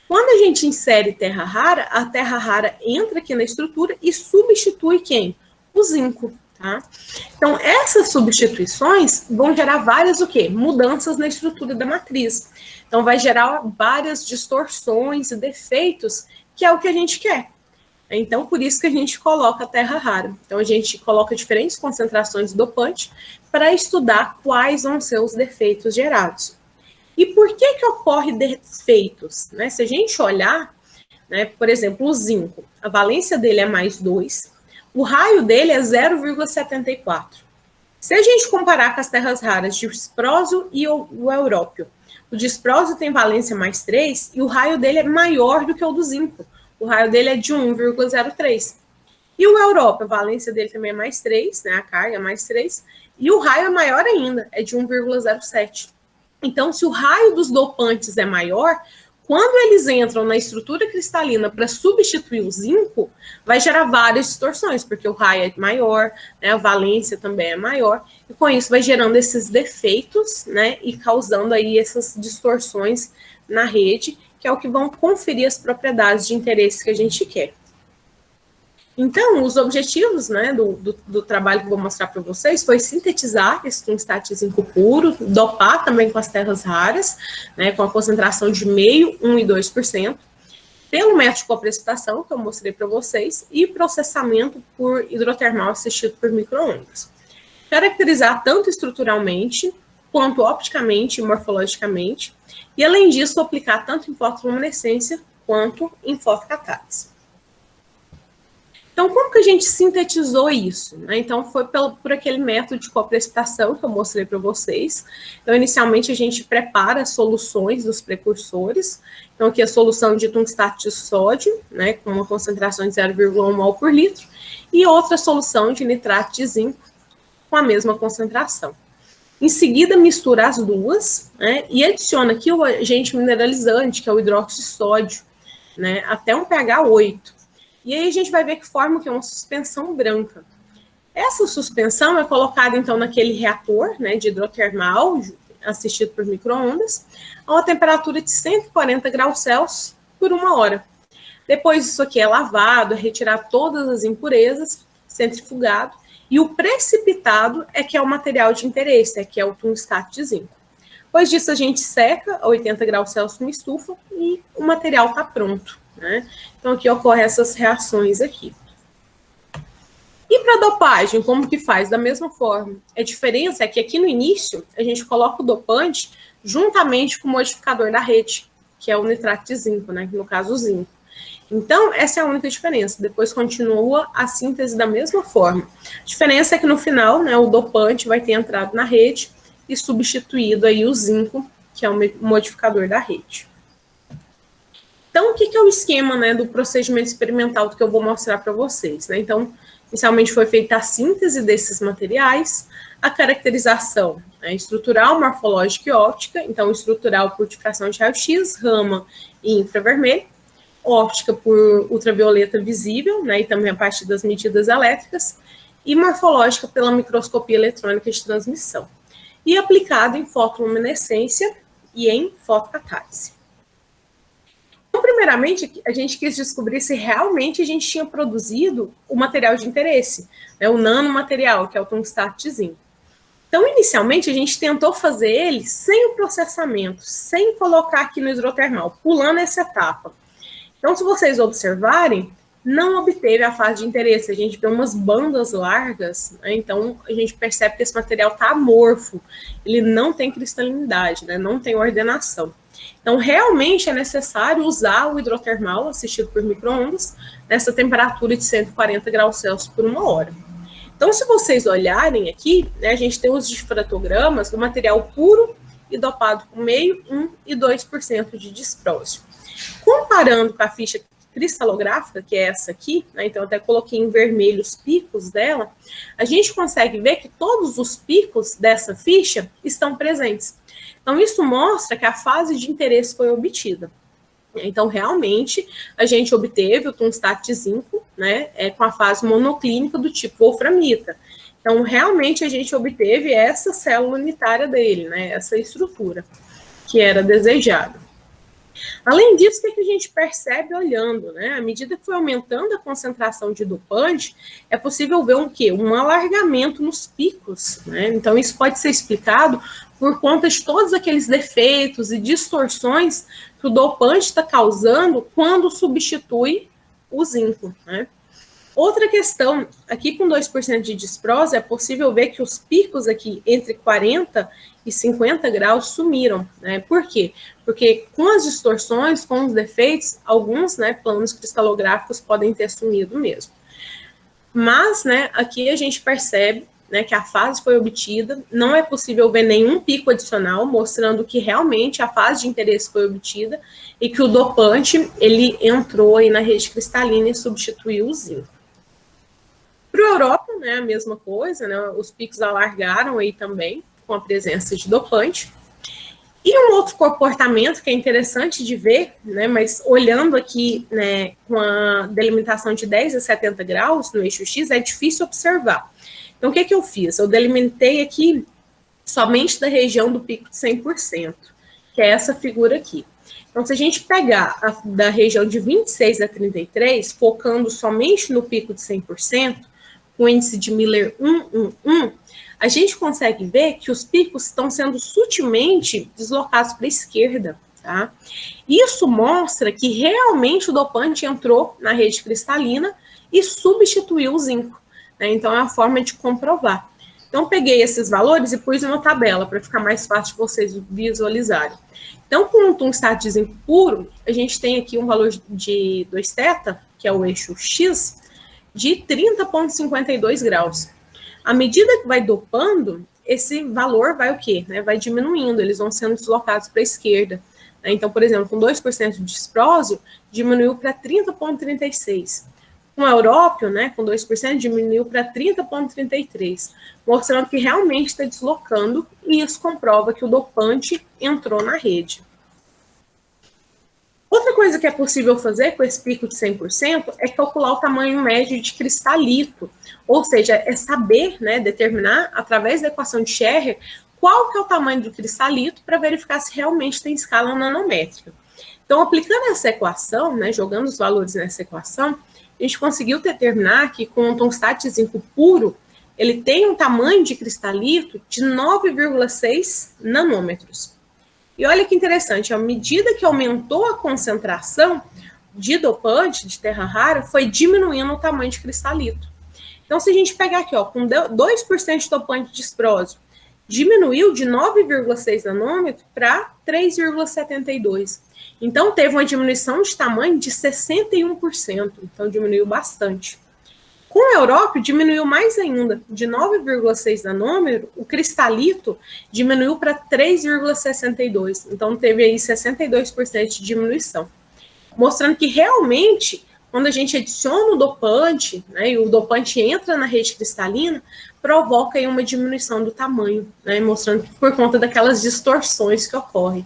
Quando a gente insere terra rara, a terra rara entra aqui na estrutura e substitui quem? O zinco, tá? Então, essas substituições vão gerar várias o quê? Mudanças na estrutura da matriz. Então, vai gerar várias distorções e defeitos, que é o que a gente quer. Então, por isso que a gente coloca a terra rara. Então, a gente coloca diferentes concentrações de dopante para estudar quais vão ser os defeitos gerados. E por que ocorre defeitos? Né? Se a gente olhar, né, por exemplo, o zinco, a valência dele é +2, o raio dele é 0,74. Se a gente comparar com as terras raras de disprósio e o európio, o disprósio tem valência +3 e o raio dele é maior do que o do zinco. O raio dele é de 1,03. E o európio, a valência dele também é +3, né, a carga é +3, e o raio é maior ainda, é de 1,07. Então, se o raio dos dopantes é maior, quando eles entram na estrutura cristalina para substituir o zinco, vai gerar várias distorções, porque o raio é maior, né, a valência também é maior, e com isso vai gerando esses defeitos, né, e causando aí essas distorções na rede, que é o que vão conferir as propriedades de interesse que a gente quer. Então, os objetivos, né, do trabalho que eu vou mostrar para vocês foi sintetizar esse tungstat zinco puro, dopar também com as terras raras, né, com a concentração de 0,5%, 1% e 2%, pelo método de coprecipitação, que eu mostrei para vocês, e processamento por hidrotermal assistido por micro-ondas. Caracterizar tanto estruturalmente, quanto opticamente e morfologicamente, e além disso, aplicar tanto em fotoluminescência quanto em fotocatálise. Então, como que a gente sintetizou isso? Né? Então, foi por aquele método de coprecipitação que eu mostrei para vocês. Então, inicialmente, a gente prepara as soluções dos precursores. Então, aqui a solução de tungstat de sódio, né, com uma concentração de 0,1 mol por litro, e outra solução de nitrato de zinco, com a mesma concentração. Em seguida, mistura as duas, né, e adiciona aqui o agente mineralizante, que é o hidróxido de sódio, né, até um pH 8. E aí a gente vai ver que forma que é uma suspensão branca. Essa suspensão é colocada, então, naquele reator, né, de hidrotermal, assistido por micro-ondas, a uma temperatura de 140 graus Celsius por 1 hora. Depois isso aqui é lavado, é retirado todas as impurezas, centrifugado, e o precipitado é que é o material de interesse, que é o tungstat de zinco. Depois disso a gente seca a 80 graus Celsius numa estufa e o material está pronto. Né? Então, aqui ocorrem essas reações aqui. E para dopagem, como que faz? Da mesma forma. A diferença é que aqui no início, a gente coloca o dopante juntamente com o modificador da rede, que é o nitrato de zinco, né? No caso, o zinco. Então, essa é a única diferença. Depois continua a síntese da mesma forma. A diferença é que no final, né, o dopante vai ter entrado na rede e substituído aí o zinco, que é o modificador da rede. Então, o que é o esquema, né, do procedimento experimental que eu vou mostrar para vocês? Né? Então, inicialmente foi feita a síntese desses materiais, a caracterização, né, estrutural, morfológica e óptica. Então, estrutural por difração de raio-x, rama e infravermelho, óptica por ultravioleta visível, né, e também a partir das medidas elétricas, e morfológica pela microscopia eletrônica de transmissão. E aplicado em fotoluminescência e em fotocatálise. Então, primeiramente, a gente quis descobrir se realmente a gente tinha produzido o material de interesse, né, o nanomaterial, que é o tungstat de zinco. Então, inicialmente, a gente tentou fazer ele sem o processamento, sem colocar aqui no hidrotermal, pulando essa etapa. Então, se vocês observarem, não obteve a fase de interesse, a gente vê umas bandas largas, né? Então a gente percebe que esse material está amorfo, ele não tem cristalinidade, né? Não tem ordenação. Então, realmente é necessário usar o hidrotermal assistido por micro-ondas nessa temperatura de 140 graus Celsius por 1 hora. Então, se vocês olharem aqui, né, a gente tem os difratogramas do material puro e dopado com 0,5%, 1% e 2% de disprósio. Comparando com a ficha cristalográfica, que é essa aqui, né, então eu até coloquei em vermelho os picos dela, a gente consegue ver que todos os picos dessa ficha estão presentes. Então, isso mostra que a fase de interesse foi obtida. Então, realmente, a gente obteve o tungstat de zinco, né, com a fase monoclínica do tipo wolframita. Então, realmente, a gente obteve essa célula unitária dele, né, essa estrutura que era desejada. Além disso, o que a gente percebe olhando, né? À medida que foi aumentando a concentração de dopante, é possível ver um alargamento nos picos, né? Então, isso pode ser explicado por conta de todos aqueles defeitos e distorções que o dopante está causando quando substitui o zinco, né? Outra questão, aqui com 2% de disprose, é possível ver que os picos aqui entre 40 e 50 graus sumiram, né? Por quê? Porque com as distorções, com os defeitos, alguns, né, planos cristalográficos podem ter sumido mesmo. Mas, né, aqui a gente percebe, né, que a fase foi obtida, não é possível ver nenhum pico adicional, mostrando que realmente a fase de interesse foi obtida e que o dopante, ele entrou aí na rede cristalina e substituiu o zinco. Para a Europa, né, a mesma coisa, né, os picos alargaram aí também, com a presença de dopante. E um outro comportamento que é interessante de ver, né, mas olhando aqui, né, com a delimitação de 10 a 70 graus no eixo X, é difícil observar. Então, o que eu fiz? Eu delimitei aqui somente da região do pico de 100%, que é essa figura aqui. Então, se a gente pegar da região de 26 a 33, focando somente no pico de 100%, com o índice de Miller 111, a gente consegue ver que os picos estão sendo sutilmente deslocados para a esquerda, tá? Isso mostra que realmente o dopante entrou na rede cristalina e substituiu o zinco, né? Então, é uma forma de comprovar. Então, peguei esses valores e pus em uma tabela para ficar mais fácil de vocês visualizarem. Então, com o tungstado de zinco puro, a gente tem aqui um valor de 2θ, que é o eixo X, de 30,52 graus. À medida que vai dopando, esse valor vai o quê? Vai diminuindo, eles vão sendo deslocados para a esquerda. Então, por exemplo, com 2% de disprósio, diminuiu para 30,36. Com o európio, com 2%, diminuiu para 30,33, mostrando que realmente está deslocando, e isso comprova que o dopante entrou na rede. Outra coisa que é possível fazer com esse pico de 100% é calcular o tamanho médio de cristalito, ou seja, é saber, determinar, através da equação de Scherrer, qual que é o tamanho do cristalito para verificar se realmente tem escala nanométrica. Então, aplicando essa equação, jogando os valores nessa equação, a gente conseguiu determinar que com o tungstado de zinco puro, ele tem um tamanho de cristalito de 9,6 nanômetros. E olha que interessante, à medida que aumentou a concentração de dopante, de terra rara, foi diminuindo o tamanho de cristalito. Então, se a gente pegar aqui, com 2% de dopante de disprósio, diminuiu de 9,6 nanômetros para 3,72. Então, teve uma diminuição de tamanho de 61%. Então, diminuiu bastante. Com o európio, diminuiu mais ainda. De 9,6 nanômetro, o cristalito diminuiu para 3,62. Então, teve aí 62% de diminuição. Mostrando que realmente, quando a gente adiciona o dopante, e o dopante entra na rede cristalina, provoca aí uma diminuição do tamanho, mostrando que por conta daquelas distorções que ocorrem.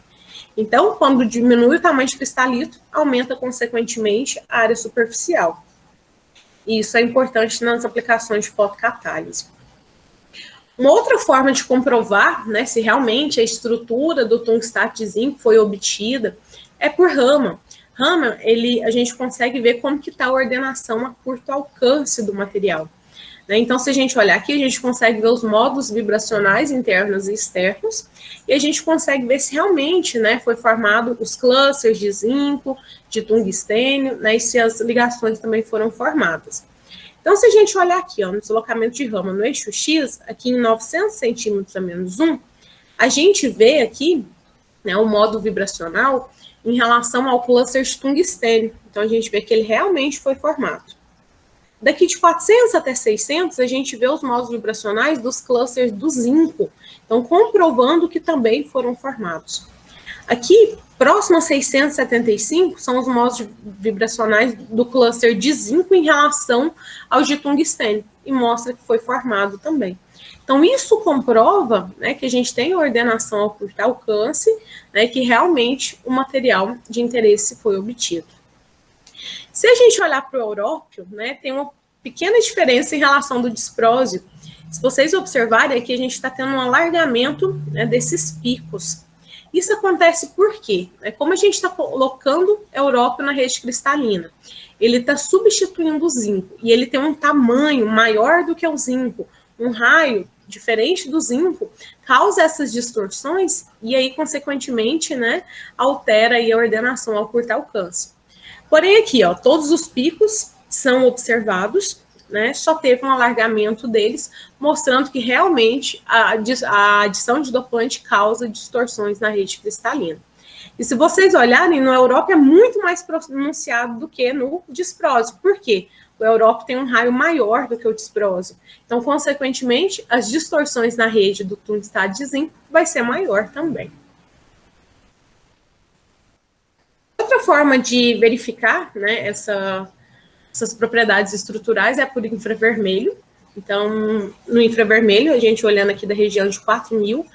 Então, quando diminui o tamanho de cristalito, aumenta, consequentemente, a área superficial. E isso é importante nas aplicações de fotocatálise. Uma outra forma de comprovar, se realmente a estrutura do tungstado de zinco foi obtida, é por Raman. Raman, a gente consegue ver como que está a ordenação a curto alcance do material. Então, se a gente olhar aqui, a gente consegue ver os módulos vibracionais internos e externos, e a gente consegue ver se realmente foi formado os clusters de zinco, de tungstênio, e se as ligações também foram formadas. Então, se a gente olhar aqui, no deslocamento de Raman no eixo X, aqui em 900 centímetros a menos 1, a gente vê aqui o módulo vibracional em relação ao cluster de tungstênio. Então, a gente vê que ele realmente foi formado. Daqui de 400 até 600, a gente vê os módulos vibracionais dos clusters do zinco, então comprovando que também foram formados. Aqui, próximo a 675, são os módulos vibracionais do cluster de zinco em relação aos de tungstênio, e mostra que foi formado também. Então, isso comprova que a gente tem ordenação ao curto alcance, que realmente o material de interesse foi obtido. Se a gente olhar para o európio, tem uma pequena diferença em relação do disprósio. Se vocês observarem, aqui a gente está tendo um alargamento desses picos. Isso acontece por quê? Como a gente está colocando európio na rede cristalina, ele está substituindo o zinco, e ele tem um tamanho maior do que o zinco, um raio diferente do zinco, causa essas distorções, e aí, consequentemente, altera aí a ordenação ao curto alcance. Porém, aqui, todos os picos são observados, só teve um alargamento deles, mostrando que realmente a adição de dopante causa distorções na rede cristalina. E se vocês olharem, no európio é muito mais pronunciado do que no disprósio. Por quê? O európio tem um raio maior do que o disprósio. Então, consequentemente, as distorções na rede do tungstado de zinco vai ser maior também. Outra forma de verificar essas propriedades estruturais é por infravermelho. Então, no infravermelho, a gente olhando aqui da região de 4.000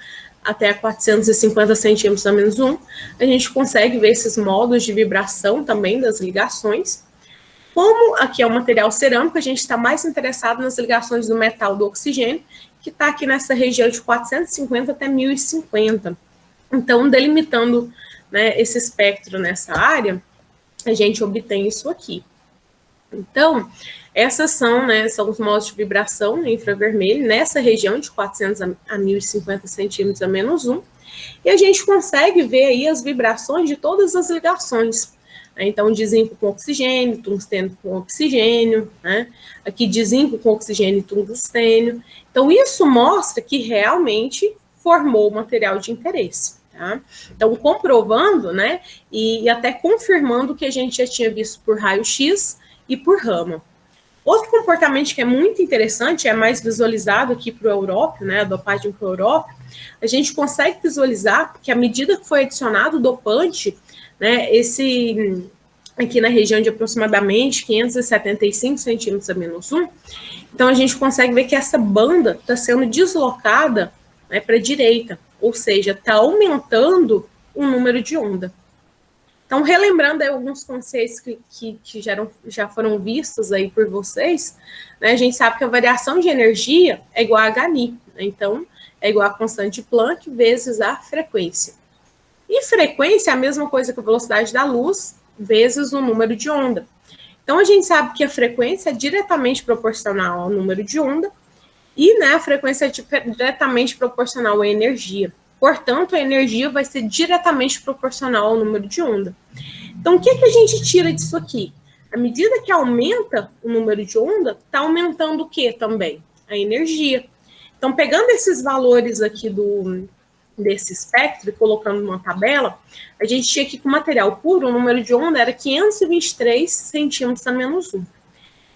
até 450 centímetros a menos 1, a gente consegue ver esses modos de vibração também das ligações. Como aqui é um material cerâmico, a gente está mais interessado nas ligações do metal do oxigênio, que está aqui nessa região de 450 até 1050. Então, delimitando, né, esse espectro nessa área, a gente obtém isso aqui. Então, essas são, né, são os modos de vibração no infravermelho, nessa região de 400 a 1050 centímetros a menos 1, e a gente consegue ver aí as vibrações de todas as ligações. Então, de zinco com oxigênio, tungstênio com oxigênio, né? Aqui de zinco com oxigênio e tungstênio. Então, isso mostra que realmente formou o material de interesse. Tá? Então, comprovando, né, e até confirmando o que a gente já tinha visto por raio-x e por Raman. Outro comportamento que é muito interessante, é mais visualizado aqui para o európio, né, a dopagem para o európio, a gente consegue visualizar que à medida que foi adicionado o dopante, né, esse aqui na região de aproximadamente 575 centímetros a menos 1, então a gente consegue ver que essa banda está sendo deslocada, né, para a direita, ou seja, está aumentando o número de onda. Então, relembrando aí alguns conceitos que já foram vistos aí por vocês, né, a gente sabe que a variação de energia é igual a Hν, né, então é igual a constante de Planck vezes a frequência. E frequência é a mesma coisa que a velocidade da luz vezes o número de onda. Então, a gente sabe que a frequência é diretamente proporcional ao número de onda e, né, a frequência é diretamente proporcional à energia. Portanto, a energia vai ser diretamente proporcional ao número de onda. Então, o que a gente tira disso aqui? À medida que aumenta o número de onda, está aumentando o que também? A energia. Então, pegando esses valores aqui desse espectro e colocando numa tabela, a gente tinha aqui que o material puro, o número de onda era 523 centímetros a menos 1.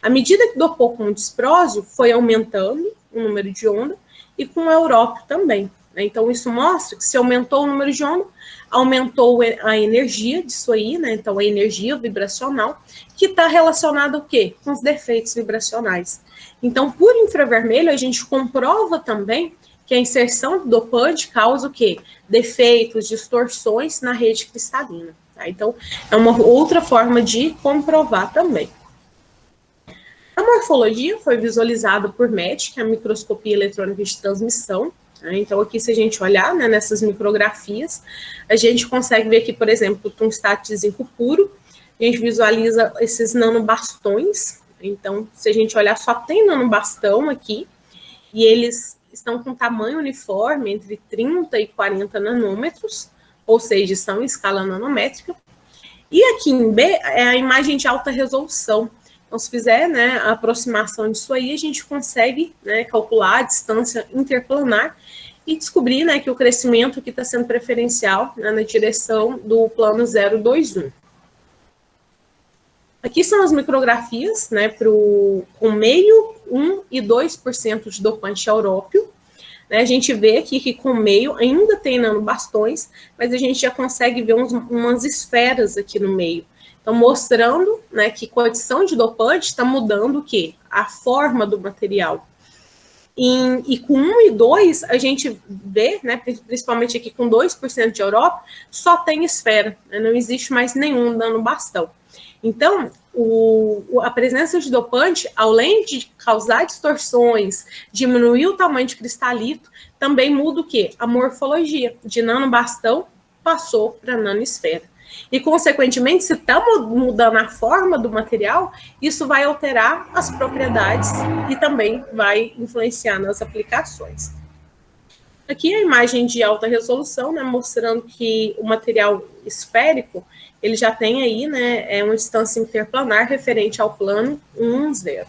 À medida que dopou com o disprósio, foi aumentando o número de onda e com o európio também. Então, isso mostra que se aumentou o número de onda, aumentou a energia disso aí, né? Então, a energia vibracional, que está relacionada ao quê? Com os defeitos vibracionais. Então, por infravermelho, a gente comprova também que a inserção do dopante causa o quê? Defeitos, distorções na rede cristalina. Tá? Então, é uma outra forma de comprovar também. A morfologia foi visualizada por MET, que é a microscopia eletrônica de transmissão. Então, aqui, se a gente olhar, né, nessas micrografias, a gente consegue ver aqui, por exemplo, o tungstato de zinco puro, a gente visualiza esses nanobastões. Então, se a gente olhar, só tem nanobastão aqui, e eles estão com tamanho uniforme, entre 30 e 40 nanômetros, ou seja, estão em escala nanométrica. E aqui em B é a imagem de alta resolução. Então, se fizer, né, a aproximação disso aí, a gente consegue, né, calcular a distância interplanar e descobrir, né, que o crescimento aqui está sendo preferencial, né, na direção do plano 021. Aqui são as micrografias, né, com meio, 1 e 2% de dopante európio. Né, a gente vê aqui que com meio ainda tem nanobastões, mas a gente já consegue ver umas esferas aqui no meio. Então, mostrando, né, que com a adição de dopante está mudando o quê? A forma do material. E com 1 e 2, a gente vê, né, principalmente aqui com 2% de európio, só tem esfera, né, não existe mais nenhum nanobastão. Então, a presença de dopante, além de causar distorções, diminuir o tamanho de cristalito, também muda o quê? A morfologia. De nanobastão passou para nanosfera. E, consequentemente, se está mudando a forma do material, isso vai alterar as propriedades e também vai influenciar nas aplicações. Aqui a imagem de alta resolução, né, mostrando que o material esférico, ele já tem aí, né, uma distância interplanar referente ao plano 1,0.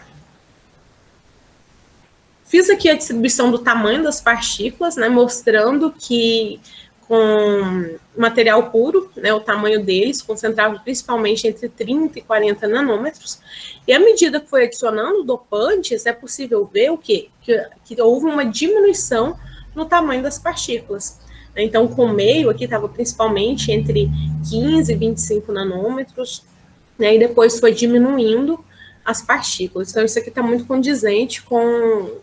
Fiz aqui a distribuição do tamanho das partículas, né, mostrando que com material puro, né, o tamanho deles concentrado principalmente entre 30 e 40 nanômetros, e à medida que foi adicionando dopantes, é possível ver o quê? Que houve uma diminuição no tamanho das partículas. Então, com meio, aqui estava principalmente entre 15 e 25 nanômetros, né, e depois foi diminuindo as partículas. Então, isso aqui está muito condizente com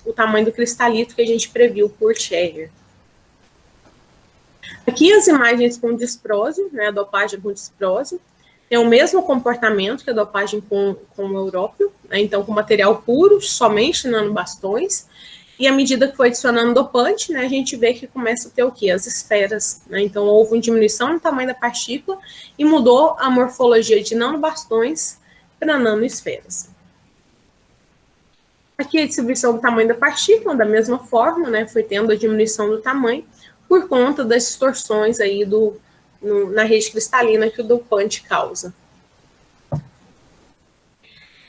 o tamanho do cristalito que a gente previu por Chereer. Aqui as imagens com disprose, né, a dopagem com disprose, tem o mesmo comportamento que a dopagem com o európio, né, então com material puro, somente nanobastões, e à medida que foi adicionando dopante, né, a gente vê que começa a ter o quê? As esferas, né, então houve uma diminuição no tamanho da partícula e mudou a morfologia de nanobastões para nanoesferas. Aqui a distribuição do tamanho da partícula, da mesma forma, né, foi tendo a diminuição do tamanho por conta das distorções aí na rede cristalina que o dopante causa.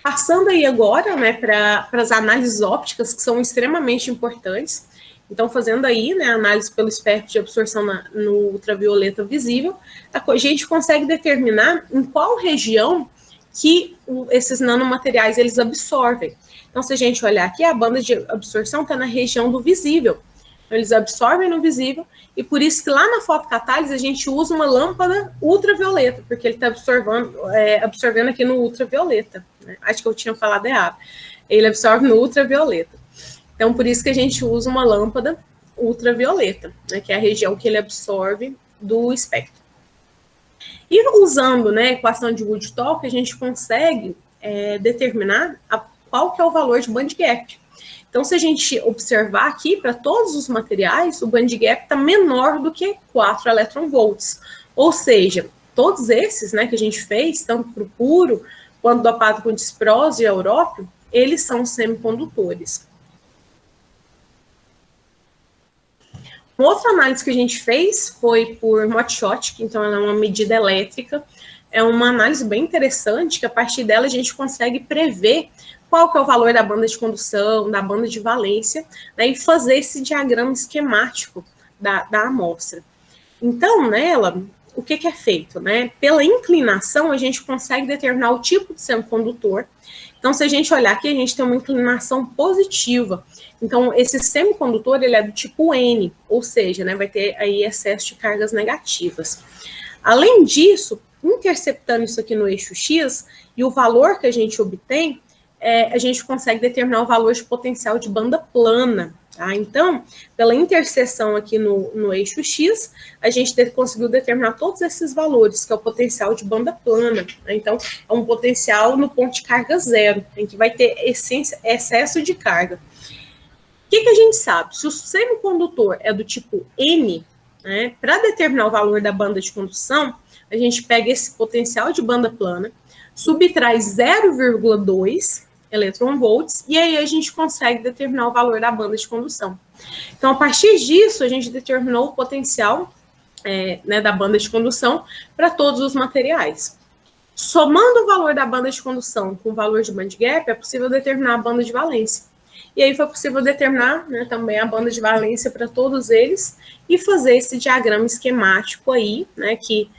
Passando aí agora, né, para as análises ópticas, que são extremamente importantes. Então, fazendo aí, né, análise pelo espectro de absorção no ultravioleta visível, a gente consegue determinar em qual região que esses nanomateriais eles absorvem. Então, se a gente olhar aqui, a banda de absorção está na região do visível. Então, eles absorvem no visível, e por isso que lá na fotocatálise a gente usa uma lâmpada ultravioleta, porque ele está absorvendo aqui no ultravioleta. Né? Acho que eu tinha falado errado. Ele absorve no ultravioleta. Então, por isso que a gente usa uma lâmpada ultravioleta, né, que é a região que ele absorve do espectro. E usando, né, a equação de Woodstock, a gente consegue determinar qual que é o valor de band gap. Então, se a gente observar aqui, para todos os materiais, o band gap está menor do que 4 eletronvolts. Ou seja, todos esses, né, que a gente fez, tanto para o puro, quanto dopado com disprose e európio, eles são semicondutores. Uma outra análise que a gente fez foi por Mott-Shot, que então ela é uma medida elétrica. É uma análise bem interessante, que a partir dela a gente consegue prever qual que é o valor da banda de condução, da banda de valência, né, e fazer esse diagrama esquemático da amostra. Então, nela, o que é feito? Né? Pela inclinação, a gente consegue determinar o tipo de semicondutor. Então, se a gente olhar aqui, a gente tem uma inclinação positiva. Então, esse semicondutor, ele é do tipo N, ou seja, né, vai ter aí excesso de cargas negativas. Além disso, interceptando isso aqui no eixo X, e o valor que a gente obtém, a gente consegue determinar o valor de potencial de banda plana. Tá? Então, pela interseção aqui no eixo X, a gente conseguiu determinar todos esses valores, que é o potencial de banda plana. Né? Então, é um potencial no ponto de carga zero, em que vai ter excesso de carga. O que a gente sabe? Se o semicondutor é do tipo N, né, para determinar o valor da banda de condução, a gente pega esse potencial de banda plana, subtrai 0,2 eletronvolts, e aí a gente consegue determinar o valor da banda de condução. Então, a partir disso, a gente determinou o potencial né, da banda de condução para todos os materiais. Somando o valor da banda de condução com o valor de band gap, é possível determinar a banda de valência. E aí foi possível determinar, né, também a banda de valência para todos eles e fazer esse diagrama esquemático aí, né, que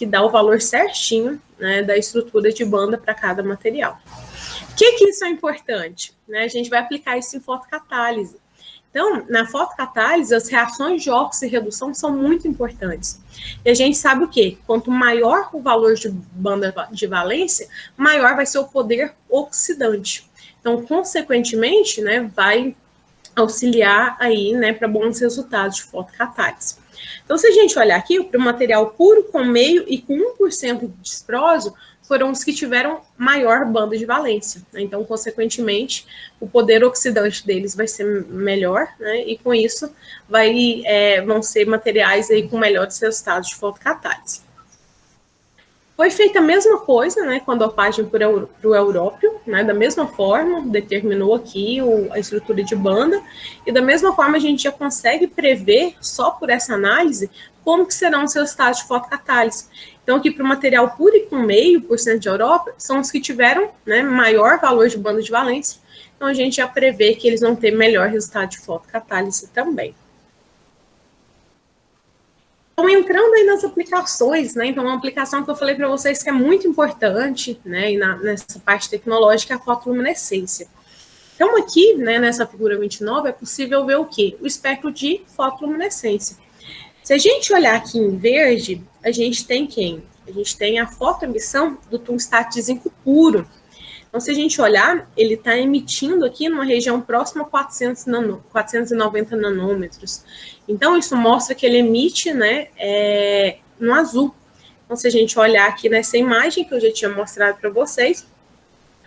dá o valor certinho, né, da estrutura de banda para cada material. Por que isso é importante? Né, a gente vai aplicar isso em fotocatálise. Então, na fotocatálise, as reações de oxirredução são muito importantes. E a gente sabe o quê? Quanto maior o valor de banda de valência, maior vai ser o poder oxidante. Então, consequentemente, né, vai auxiliar aí, né, para bons resultados de fotocatálise. Então, se a gente olhar aqui, para o material puro com meio e com 1% de disprosio, foram os que tiveram maior banda de valência. Né? Então, consequentemente, o poder oxidante deles vai ser melhor, né? E com isso vão ser materiais aí com melhores resultados de fotocatálise. Foi feita a mesma coisa, né, com a dopagem para o európio, né, da mesma forma, determinou aqui a estrutura de banda, e da mesma forma a gente já consegue prever, só por essa análise, como que serão os resultados de fotocatálise. Então, aqui para o material puro e com 0,5% de európio, são os que tiveram, né, maior valor de banda de valência, então a gente já prevê que eles vão ter melhor resultado de fotocatálise também. Então, entrando aí nas aplicações, né, então uma aplicação que eu falei para vocês que é muito importante, né, nessa parte tecnológica é a fotoluminescência. Então, aqui, né, nessa figura 29, é possível ver o quê? O espectro de fotoluminescência. Se a gente olhar aqui em verde, a gente tem quem? A gente tem a fotoemissão do tungstate de zinco puro. Então, se a gente olhar, ele está emitindo aqui numa região próxima a 490 nanômetros. Então, isso mostra que ele emite, né, no azul. Então, se a gente olhar aqui nessa imagem que eu já tinha mostrado para vocês,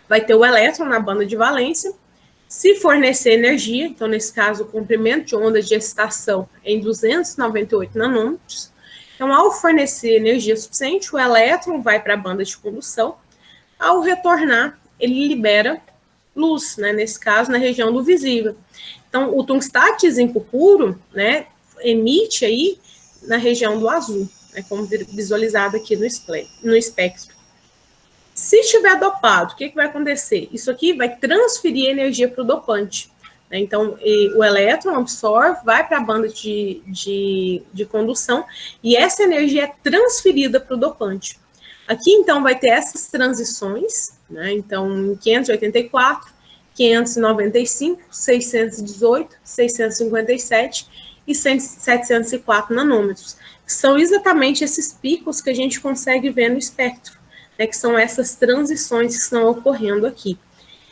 vai ter o elétron na banda de valência. Se fornecer energia, então, nesse caso, o comprimento de onda de excitação é em 298 nanômetros. Então, ao fornecer energia suficiente, o elétron vai para a banda de condução. Ao retornar, ele libera luz, né, nesse caso, na região do visível. Então, o tungstate zinco puro, né, emite aí na região do azul, né, como visualizado aqui no espectro. Se estiver dopado, o que vai acontecer? Isso aqui vai transferir energia para o dopante. Né? Então, o elétron absorve, vai para a banda de condução, e essa energia é transferida para o dopante. Aqui, então, vai ter essas transições, né? Então, 584, 595, 618, 657 e 704 nanômetros. São exatamente esses picos que a gente consegue ver no espectro, né? Que são essas transições que estão ocorrendo aqui.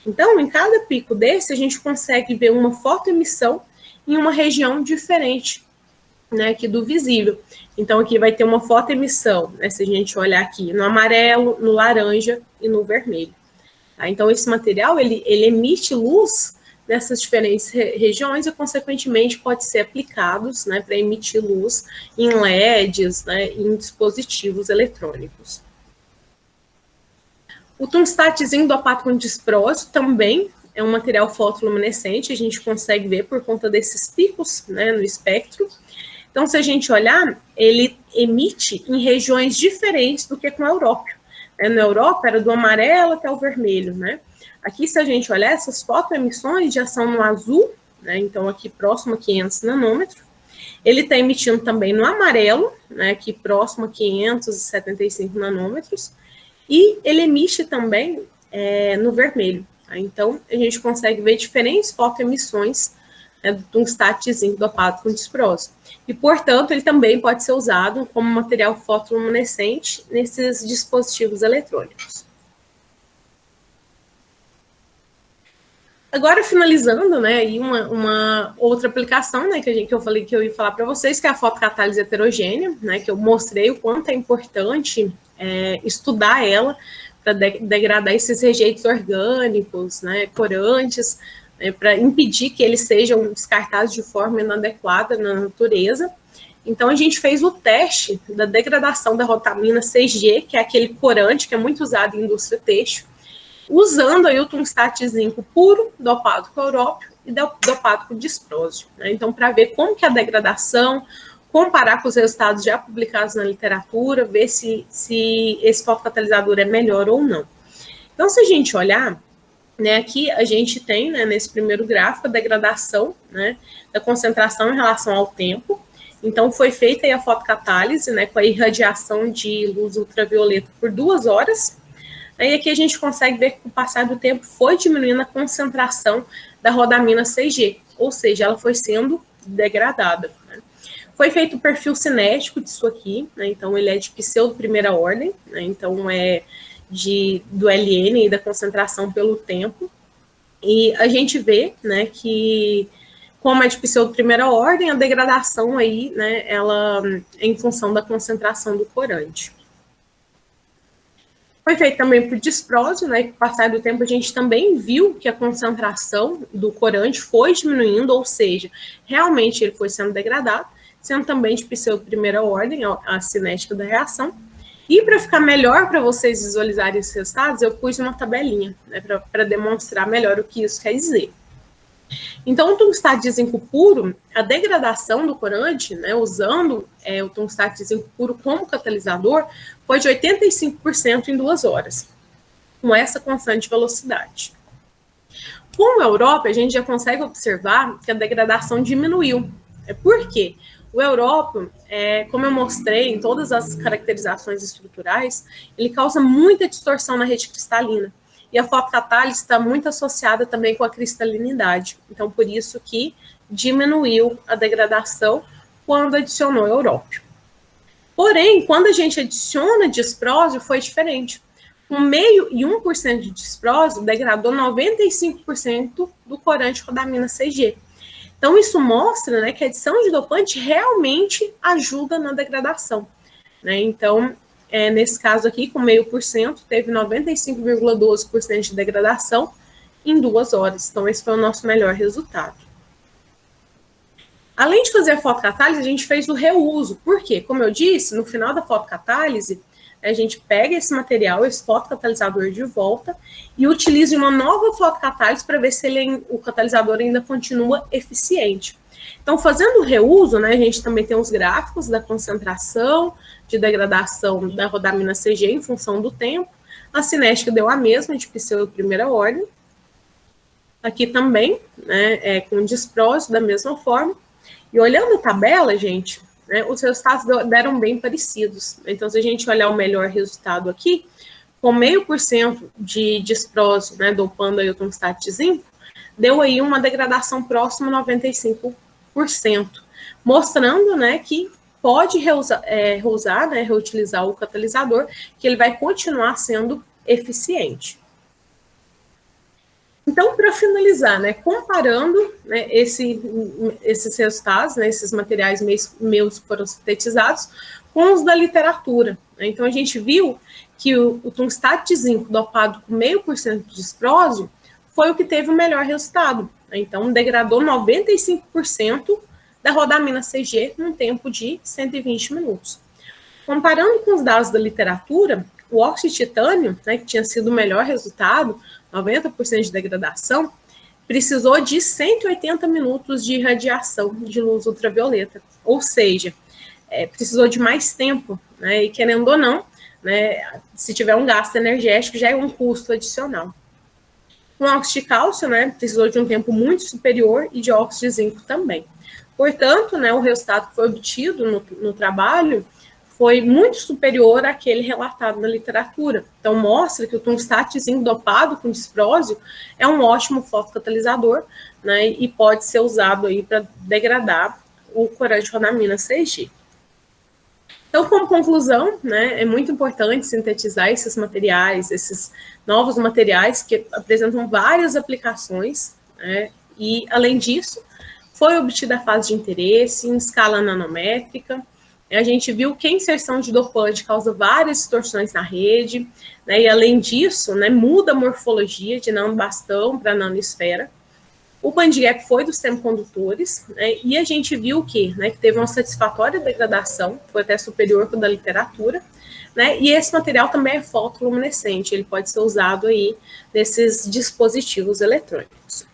Então, em cada pico desse, a gente consegue ver uma fotoemissão em uma região diferente, né, aqui do visível. Então, aqui vai ter uma fotoemissão, né, se a gente olhar aqui, no amarelo, no laranja e no vermelho. Tá? Então, esse material, ele emite luz nessas diferentes regiões e, consequentemente, pode ser aplicados, né, para emitir luz em LEDs, né, em dispositivos eletrônicos. O tungstatezinho dopado com disprósio também é um material fotoluminescente, a gente consegue ver por conta desses picos, né, no espectro. Então, se a gente olhar, ele emite em regiões diferentes do que com o európio. Na Europa, era do amarelo até o vermelho, né? Aqui, se a gente olhar, essas fotoemissões já são no azul, né? Então, aqui próximo a 500 nanômetros. Ele está emitindo também no amarelo, né? Aqui próximo a 575 nanômetros. E ele emite também no vermelho. Tá? Então, a gente consegue ver diferentes fotoemissões, né, do tungstatezinho dopado com disprósio. E, portanto, ele também pode ser usado como material fotoluminescente nesses dispositivos eletrônicos. Agora, finalizando, né, e uma outra aplicação, né, que eu falei que eu ia falar para vocês, que é a fotocatálise heterogênea, né, que eu mostrei o quanto é importante estudar ela para degradar esses rejeitos orgânicos, né, corantes, para impedir que eles sejam descartados de forma inadequada na natureza. Então, a gente fez o teste da degradação da rotamina 6G, que é aquele corante que é muito usado em indústria têxtil, usando aí o tungstate zinco puro, dopado com európio e dopado com disprósio. Né? Então, para ver como que é a degradação, comparar com os resultados já publicados na literatura, ver se esse fotocatalisador é melhor ou não. Então, se a gente olhar, né, aqui a gente tem, né, nesse primeiro gráfico, a degradação, né, da concentração em relação ao tempo. Então, foi feita aí a fotocatálise, né, com a irradiação de luz ultravioleta por 2 horas. Aí aqui a gente consegue ver que com o passar do tempo foi diminuindo a concentração da rodamina 6G, ou seja, ela foi sendo degradada. Né. Foi feito o perfil cinético disso aqui, né, então ele é de pseudo primeira ordem, né, então do LN e da concentração pelo tempo, e a gente vê, né, que como é de pseudo primeira ordem, a degradação aí, né, ela é em função da concentração do corante. Foi feito também por disprósio, né, que com o passar do tempo a gente também viu que a concentração do corante foi diminuindo, ou seja, realmente ele foi sendo degradado, sendo também de pseudo primeira ordem, a cinética da reação. E para ficar melhor para vocês visualizarem esses resultados, eu pus uma tabelinha, né, para demonstrar melhor o que isso quer dizer. Então, o tungstate zinco puro, a degradação do corante, né, usando o tungstate zinco puro como catalisador, foi de 85% em 2 horas, com essa constante velocidade. Com a Europa, a gente já consegue observar que a degradação diminuiu. Por quê? O európio, como eu mostrei em todas as caracterizações estruturais, ele causa muita distorção na rede cristalina. E a fotocatálise está muito associada também com a cristalinidade. Então, por isso que diminuiu a degradação quando adicionou európio. Porém, quando a gente adiciona disprósio, foi diferente. com 0,5% e 1% de disprose, degradou 95% do corante rodamina CG. Então, isso mostra, né, que a adição de dopante realmente ajuda na degradação, né? Então, nesse caso aqui, com 0,5%, teve 95,12% de degradação em 2 horas. Então, esse foi o nosso melhor resultado. Além de fazer a fotocatálise, a gente fez o reuso. Por quê? Como eu disse, no final da fotocatálise, a gente pega esse material, esse fotocatalisador de volta, e utiliza uma nova fotocatálise para ver se o catalisador ainda continua eficiente. Então, fazendo o reuso, né, a gente também tem os gráficos da concentração, de degradação da rodamina CG em função do tempo. A cinética deu a mesma, de pseudo primeira ordem. Aqui também, né, com disprose da mesma forma. E olhando a tabela, gente, né, os resultados deram bem parecidos. Então, se a gente olhar o melhor resultado aqui, com 0,5% de disprose, né, dopando aí o tungstat de zinco, deu aí uma degradação próxima a 95%, mostrando, né, que pode reusar, né, reutilizar o catalisador, que ele vai continuar sendo eficiente. Então, para finalizar, né, comparando, né, esses resultados, né, esses materiais meus que foram sintetizados, com os da literatura, né? Então, a gente viu que o tungstat de zinco dopado com 0,5% de disprose foi o que teve o melhor resultado. Então, degradou 95% da rodamina CG num tempo de 120 minutos. Comparando com os dados da literatura, o óxido de titânio, né, que tinha sido o melhor resultado, 90% de degradação, precisou de 180 minutos de irradiação de luz ultravioleta. Ou seja, precisou de mais tempo, né, e querendo ou não, né, se tiver um gasto energético, já é um custo adicional. Com óxido de cálcio, né, precisou de um tempo muito superior e de óxido de zinco também. Portanto, né, o resultado que foi obtido no trabalho foi muito superior àquele relatado na literatura. Então, mostra que o tungstat de zinco dopado com disprose é um ótimo fotocatalisador, né, e pode ser usado aí para degradar o corante rodamina CG. Então, como conclusão, né, é muito importante sintetizar esses materiais, esses novos materiais que apresentam várias aplicações, né, e, além disso, foi obtida a fase de interesse em escala nanométrica. A gente viu que a inserção de dopante causa várias distorções na rede, né, e, além disso, né, muda a morfologia de nanobastão para nanosfera. O bandgap foi dos semicondutores, né, e a gente viu que teve uma satisfatória degradação, foi até superior que o da literatura, né, e esse material também é fotoluminescente, ele pode ser usado aí nesses dispositivos eletrônicos.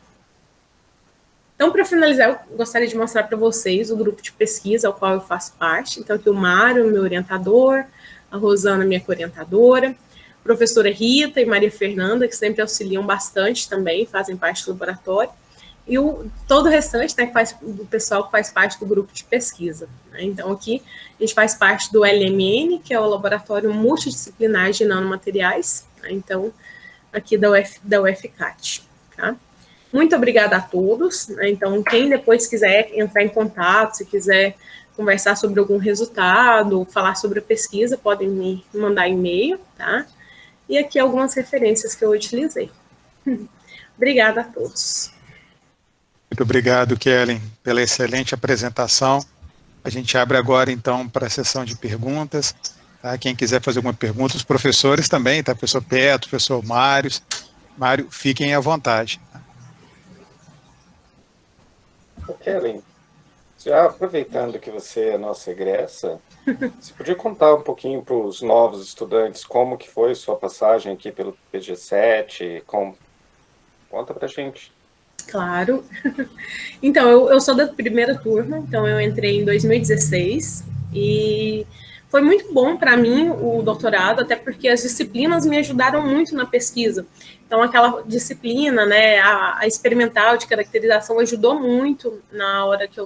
Então, para finalizar, eu gostaria de mostrar para vocês o grupo de pesquisa ao qual eu faço parte. Então, aqui o Mário, meu orientador, a Rosana, minha co-orientadora, a professora Rita e Maria Fernanda, que sempre auxiliam bastante também, fazem parte do laboratório, e todo o restante, né, do pessoal que faz parte do grupo de pesquisa. Né? Então, aqui a gente faz parte do LMN, que é o Laboratório Multidisciplinar de Nanomateriais, né? Então, aqui da UFCAT, tá? Muito obrigada a todos, né? Então, quem depois quiser entrar em contato, se quiser conversar sobre algum resultado, falar sobre a pesquisa, podem me mandar e-mail, tá? E aqui algumas referências que eu utilizei. Obrigada a todos. Muito obrigado, Kellen, pela excelente apresentação. A gente abre agora, então, para a sessão de perguntas. Tá? Quem quiser fazer alguma pergunta, os professores também, tá? Professor Petro, professor Mário, fiquem à vontade. Kellen, já aproveitando que você é nossa egressa, você podia contar um pouquinho para os novos estudantes como que foi sua passagem aqui pelo PG7? Conta para a gente. Claro. Então, eu sou da primeira turma, então eu entrei em 2016 e foi muito bom para mim o doutorado, até porque as disciplinas me ajudaram muito na pesquisa. Então, aquela disciplina, né, a experimental de caracterização ajudou muito na hora de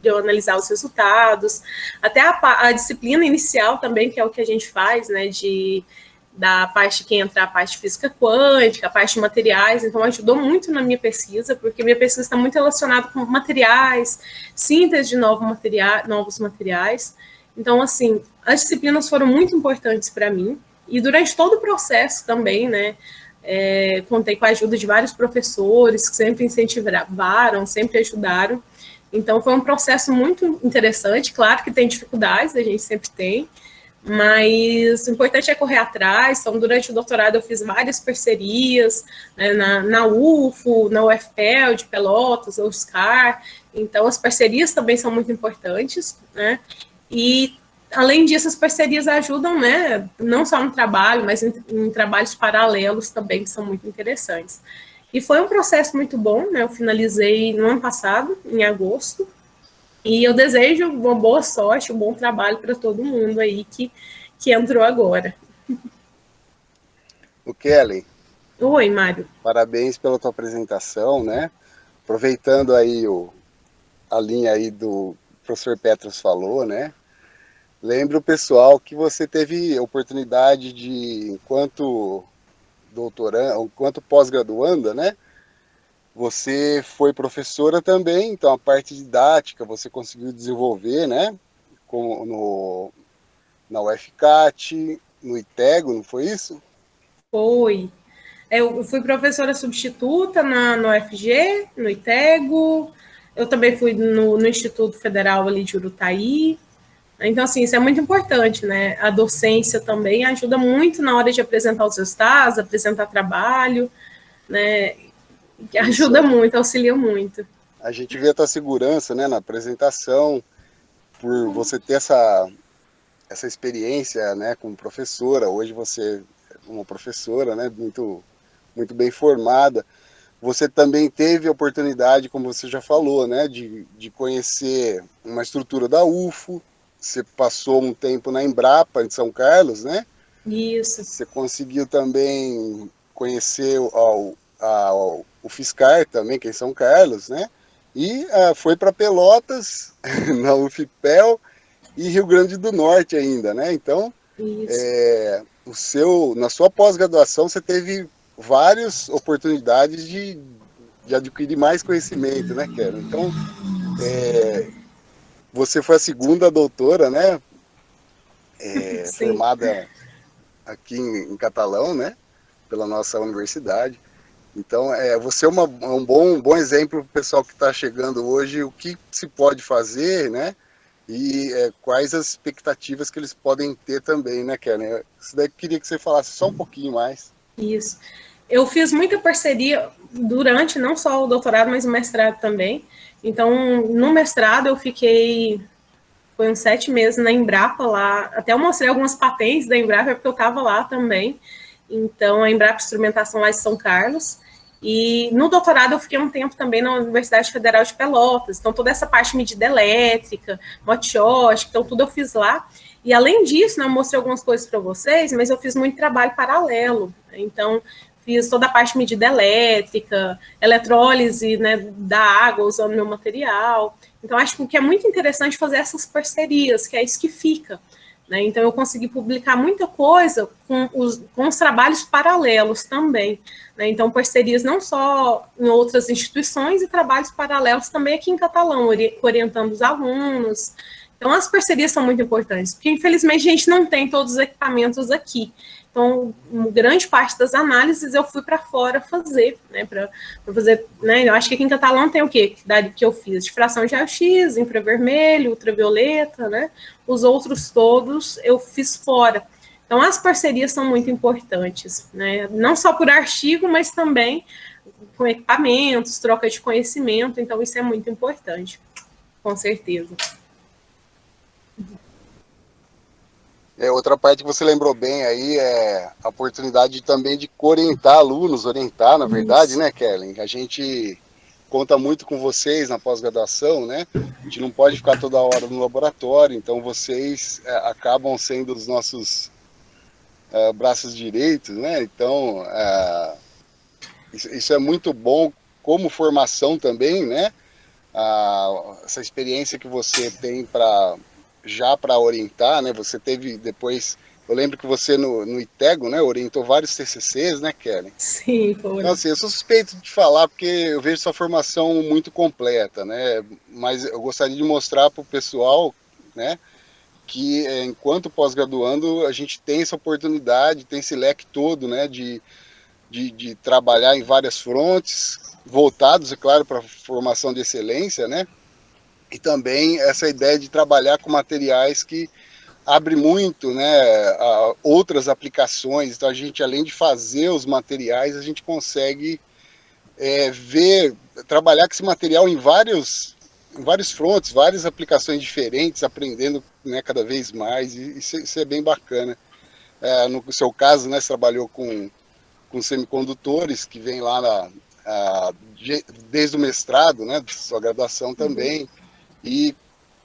eu analisar os resultados. Até a disciplina inicial também, que é o que a gente faz, né, da parte que entra a parte de física quântica, a parte de materiais, então ajudou muito na minha pesquisa, porque minha pesquisa está muito relacionada com materiais, síntese de novos materiais. Então, assim, as disciplinas foram muito importantes para mim, E durante todo o processo também, né, contei com a ajuda de vários professores que sempre incentivaram, sempre ajudaram. Então, foi um processo muito interessante. Claro que tem dificuldades, a gente sempre tem, mas o importante é correr atrás. Então, durante o doutorado, eu fiz várias parcerias, né, na UFO, na UFPEL de Pelotas, UFSCar. Então, as parcerias também são muito importantes, né? E, além disso, as parcerias ajudam, né, não só no trabalho, mas em trabalhos paralelos também, que são muito interessantes. E foi um processo muito bom, né? Eu finalizei no ano passado, em agosto, e eu desejo uma boa sorte, um bom trabalho para todo mundo aí que entrou agora. O Kellen. Oi, Mário. Parabéns pela tua apresentação, né? Aproveitando aí a linha aí do professor Petros falou, né? Lembro o pessoal que você teve oportunidade de, enquanto doutoranda, enquanto pós-graduanda, né? Você foi professora também, então a parte didática você conseguiu desenvolver, né? Na UFCAT, no ITEGO, não foi isso? Foi. Eu fui professora substituta no UFG, no ITEGO, eu também fui no Instituto Federal ali de Urutaí. Então, assim, isso é muito importante, né? A docência também ajuda muito na hora de apresentar os resultados, apresentar trabalho, né? Ajuda muito, auxilia muito. A gente vê a tua segurança, né, na apresentação, por você ter essa experiência, né, como professora. Hoje você é uma professora, né, muito bem formada. Você também teve a oportunidade, como você já falou, né, de conhecer uma estrutura da UFO. Você passou um tempo na Embrapa, de São Carlos, né? Isso. Você conseguiu também conhecer o UFSCar também, que é em São Carlos, né? E foi para Pelotas, na UFPEL e Rio Grande do Norte ainda, né? Então, na sua pós-graduação, você teve várias oportunidades de adquirir mais conhecimento, né, Karen? Então, você foi a segunda doutora, né? Formada aqui em Catalão, né? Pela nossa universidade. Então, você é um bom exemplo para o pessoal que está chegando hoje, o que se pode fazer, né? E quais as expectativas que eles podem ter também, né, Karen? Isso daí eu queria que você falasse só um pouquinho mais. Isso. Eu fiz muita parceria durante, não só o doutorado, mas o mestrado também. Então, no mestrado eu foi uns 7 meses na Embrapa lá, até eu mostrei algumas patentes da Embrapa, porque eu estava lá também. Então, a Embrapa Instrumentação lá de São Carlos. E no doutorado eu fiquei um tempo também na Universidade Federal de Pelotas. Então, toda essa parte de medida elétrica, motiótica, então tudo eu fiz lá. E além disso, né, eu mostrei algumas coisas para vocês, mas eu fiz muito trabalho paralelo. Então, fiz toda a parte de medida elétrica, eletrólise, né, da água usando meu material. Então, acho que é muito interessante fazer essas parcerias, que é isso que fica. Né? Então, eu consegui publicar muita coisa com os trabalhos paralelos também. Né? Então, parcerias não só em outras instituições e trabalhos paralelos também aqui em Catalão, orientando os alunos. Então, as parcerias são muito importantes, porque, infelizmente, a gente não tem todos os equipamentos aqui. Então, grande parte das análises eu fui para fora fazer, né, para fazer, né, eu acho que aqui em Catalão tem o quê? Que eu fiz? Difração de raio-x, infravermelho, ultravioleta, né, os outros todos eu fiz fora. Então, as parcerias são muito importantes, né, não só por artigo, mas também com equipamentos, troca de conhecimento, então isso é muito importante, com certeza. Outra parte que você lembrou bem aí é a oportunidade também de orientar alunos, na verdade, né, Kellen? A gente conta muito com vocês na pós-graduação, né? A gente não pode ficar toda hora no laboratório, então vocês acabam sendo os nossos braços direitos, né? Então, isso é muito bom como formação também, né? Essa experiência que você tem para orientar, né? Você teve depois, eu lembro que você no ITEGO, né, orientou vários TCCs, né, Kellen? Sim, foi. Então, assim, eu sou suspeito de falar porque eu vejo sua formação muito completa, né? Mas eu gostaria de mostrar para o pessoal, né, que, enquanto pós-graduando, a gente tem essa oportunidade, tem esse leque todo, né, de trabalhar em várias frontes, voltados, é claro, para a formação de excelência, né, e também essa ideia de trabalhar com materiais que abre muito, né, a outras aplicações. Então, a gente, além de fazer os materiais, a gente consegue trabalhar com esse material em vários frontes, várias aplicações diferentes, aprendendo, né, cada vez mais, e isso é bem bacana. No seu caso, né, você trabalhou com semicondutores, que vem lá desde o mestrado, né, sua graduação também, e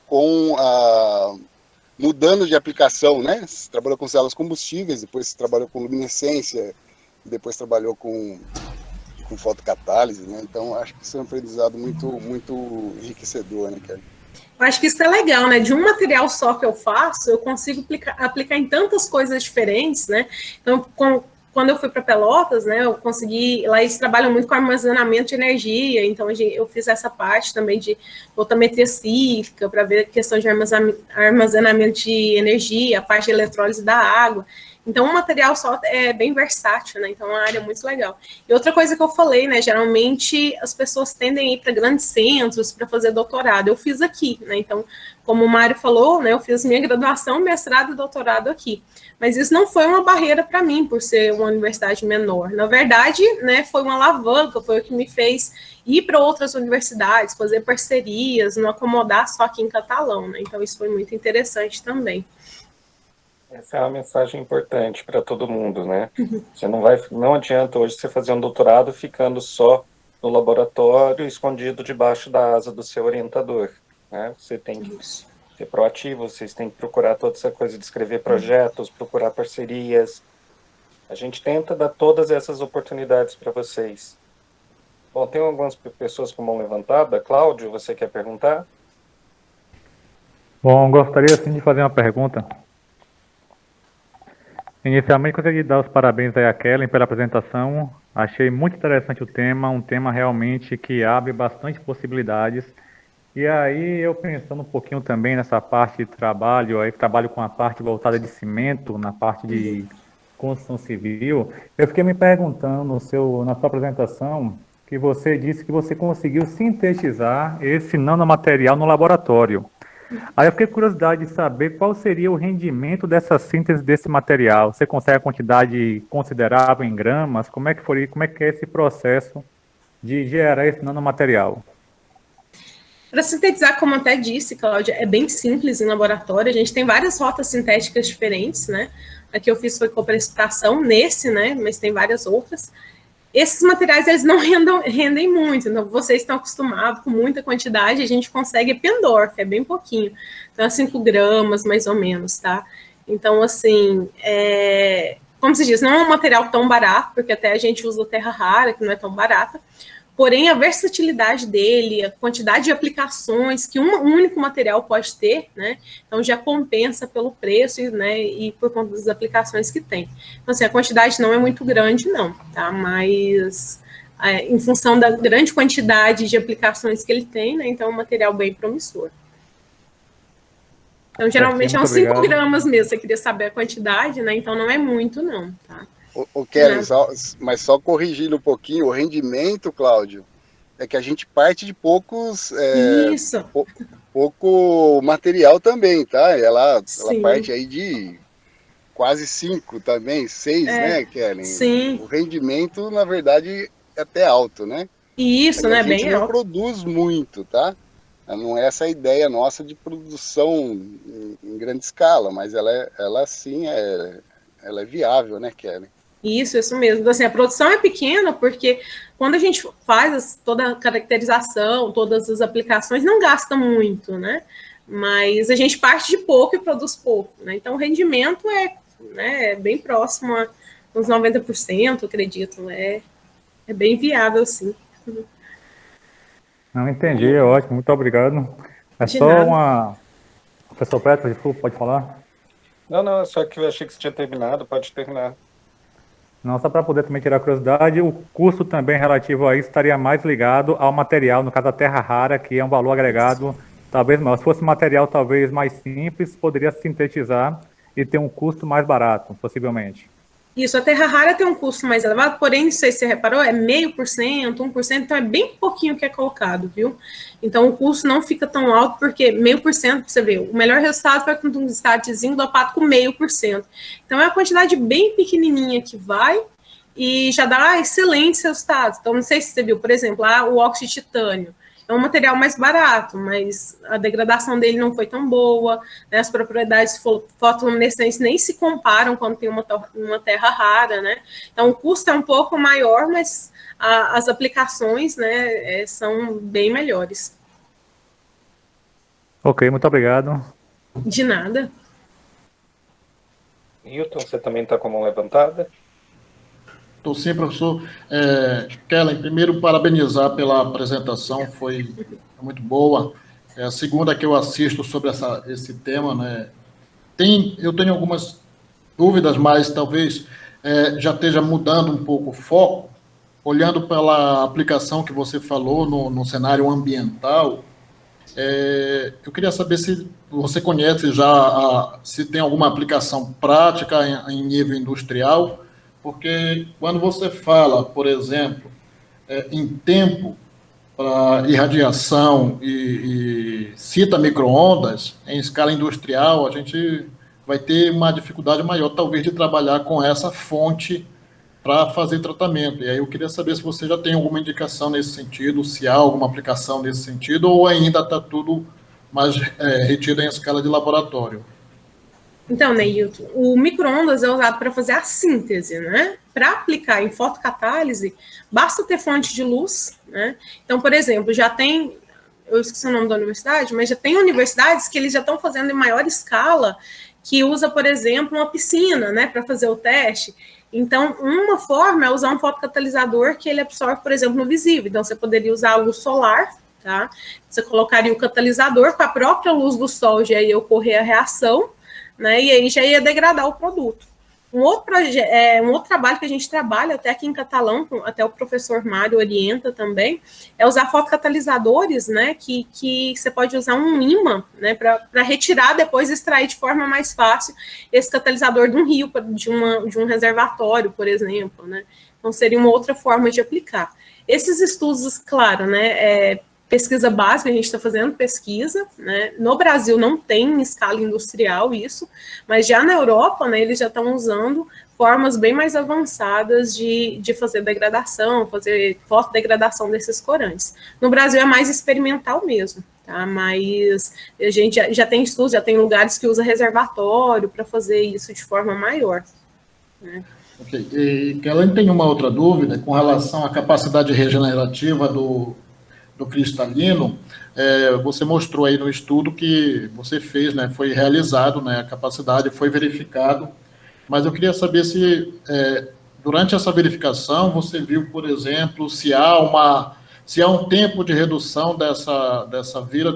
com mudando de aplicação, né, você trabalhou com células combustíveis, depois você trabalhou com luminescência, depois trabalhou com fotocatálise, né? Então acho que isso é um aprendizado muito enriquecedor, né, Kelly? Eu acho que isso é legal, né? De um material só que eu faço, eu consigo aplicar em tantas coisas diferentes, né? Então, quando eu fui para Pelotas, né, eu consegui, lá eles trabalham muito com armazenamento de energia, então eu fiz essa parte também de voltametria cíclica, para ver a questão de armazenamento de energia, a parte de eletrólise da água. Então, o material só é bem versátil, né? Então, é uma área muito legal. E outra coisa que eu falei, né? Geralmente, as pessoas tendem a ir para grandes centros para fazer doutorado. Eu fiz aqui, né? Então, como o Mário falou, né? Eu fiz minha graduação, mestrado e doutorado aqui. Mas isso não foi uma barreira para mim, por ser uma universidade menor. Na verdade, né? Foi uma alavanca, foi o que me fez ir para outras universidades, fazer parcerias, não acomodar só aqui em Catalão, né? Então, isso foi muito interessante também. Essa é uma mensagem importante para todo mundo, né? Você não adianta hoje você fazer um doutorado ficando só no laboratório, escondido debaixo da asa do seu orientador, né? Você tem que ser proativo, vocês têm que procurar toda essa coisa de escrever projetos, procurar parcerias. A gente tenta dar todas essas oportunidades para vocês. Bom, tem algumas pessoas com mão levantada. Cláudio, você quer perguntar? Bom, gostaria sim de fazer uma pergunta. Inicialmente, gostaria de dar os parabéns aí a Kellen pela apresentação. Achei muito interessante o tema, um tema realmente que abre bastante possibilidades. E aí, eu pensando um pouquinho também nessa parte de trabalho, aí trabalho com a parte voltada de cimento, na parte de construção civil, eu fiquei me perguntando na sua apresentação, que você disse que você conseguiu sintetizar esse nanomaterial no laboratório. Aí eu fiquei com curiosidade de saber qual seria o rendimento dessa síntese desse material. Você consegue a quantidade considerável em gramas? Como é que é esse processo de gerar esse nanomaterial? Para sintetizar, como até disse, Cláudia, é bem simples em laboratório. A gente tem várias rotas sintéticas diferentes, né? A que eu fiz foi com precipitação nesse, né? Mas tem várias outras. Esses materiais, eles não rendem muito, então vocês estão acostumados com muita quantidade, a gente consegue Pendorf, é bem pouquinho, então 5 gramas, mais ou menos, tá? Então, assim, como se diz, não é um material tão barato, porque até a gente usa terra rara, que não é tão barata, porém a versatilidade dele, a quantidade de aplicações que um único material pode ter, né? Então já compensa pelo preço, né? E por conta das aplicações que tem. Então, assim, a quantidade não é muito grande, não, tá? Mas em função da grande quantidade de aplicações que ele tem, né? Então é um material bem promissor. Então, geralmente é uns 5 gramas mesmo, você queria saber a quantidade, né? Então não é muito, não, tá? O Kelly, mas só corrigindo um pouquinho, o rendimento, Cláudio, é que a gente parte de poucos pouco material também, tá? Ela parte aí de quase 5 também, 6, né, Kelly? Sim. O rendimento, na verdade, é até alto, né? Isso, né? Bem alto. A gente não produz muito, tá? Não é essa a ideia nossa de produção em grande escala, mas ela sim ela é viável, né, Kelly? Isso mesmo. Então, assim, a produção é pequena porque quando a gente faz toda a caracterização, todas as aplicações, não gasta muito, né? Mas a gente parte de pouco e produz pouco, né? Então, o rendimento é bem próximo a uns 90%, acredito. É bem viável, sim. Não entendi, é ótimo, muito obrigado. É De só nada. uma... Professor Petro, desculpa, pode falar? Não, só que eu achei que você tinha terminado, pode terminar. Não, só para poder também tirar a curiosidade, o custo também relativo a isso estaria mais ligado ao material, no caso da terra rara, que é um valor agregado talvez não. Se fosse material talvez mais simples, poderia sintetizar e ter um custo mais barato, possivelmente. Isso, a terra rara tem um custo mais elevado, porém, não sei se você reparou, é 0,5%, 1%, então é bem pouquinho que é colocado, viu? Então o custo não fica tão alto, porque 0,5%, você vê, o melhor resultado foi com um startzinho dopado com 0,5%. Então é uma quantidade bem pequenininha que vai e já dá excelentes resultados. Então não sei se você viu, por exemplo, o óxido de titânio. É um material mais barato, mas a degradação dele não foi tão boa, né? As propriedades fotoluminescentes nem se comparam quando tem uma terra rara, né? Então, o custo é um pouco maior, mas as aplicações, né, são bem melhores. Ok, muito obrigado. De nada. Hilton, você também está com a mão levantada? Estou sim, professor. Kellen, primeiro, parabenizar pela apresentação, foi muito boa. É a segunda que eu assisto sobre esse tema, né? Eu tenho algumas dúvidas, mas talvez já esteja mudando um pouco o foco, olhando pela aplicação que você falou no cenário ambiental. Eu queria saber se você conhece já, se tem alguma aplicação prática em nível industrial, porque quando você fala, por exemplo, em tempo para irradiação e cita micro-ondas, em escala industrial, a gente vai ter uma dificuldade maior, talvez, de trabalhar com essa fonte para fazer tratamento. E aí eu queria saber se você já tem alguma indicação nesse sentido, se há alguma aplicação nesse sentido, ou ainda está tudo mais retido em escala de laboratório. Então, Neilton, o micro-ondas é usado para fazer a síntese, né? Para aplicar em fotocatálise, basta ter fonte de luz, né? Então, por exemplo, já tem, eu esqueci o nome da universidade, mas já tem universidades que eles já estão fazendo em maior escala, que usa, por exemplo, uma piscina, né, para fazer o teste. Então, uma forma é usar um fotocatalisador que ele absorve, por exemplo, no visível. Então, você poderia usar a luz solar, tá? Você colocaria o catalisador com a própria luz do sol, já ia ocorrer a reação, né, e aí já ia degradar o produto. Um outro trabalho que a gente trabalha, até aqui em Catalão, até o professor Mário orienta também, é usar fotocatalisadores, né, que você pode usar um ímã, né, para retirar, depois extrair de forma mais fácil esse catalisador de um rio, de um reservatório, por exemplo, né. Então, seria uma outra forma de aplicar. Esses estudos, claro, né, pesquisa básica, a gente está fazendo pesquisa, né? No Brasil não tem em escala industrial isso, mas já na Europa, né, eles já estão usando formas bem mais avançadas de fazer degradação, fazer fotodegradação desses corantes. No Brasil é mais experimental mesmo, tá? Mas a gente já tem estudos, já tem lugares que usa reservatório para fazer isso de forma maior, né? Ok. E Kellen, tem uma outra dúvida com relação à capacidade regenerativa do cristalino. Você mostrou aí no estudo que você fez, né, foi realizado, né, a capacidade foi verificado, mas eu queria saber se, durante essa verificação, você viu, por exemplo, se há um tempo de redução dessa vira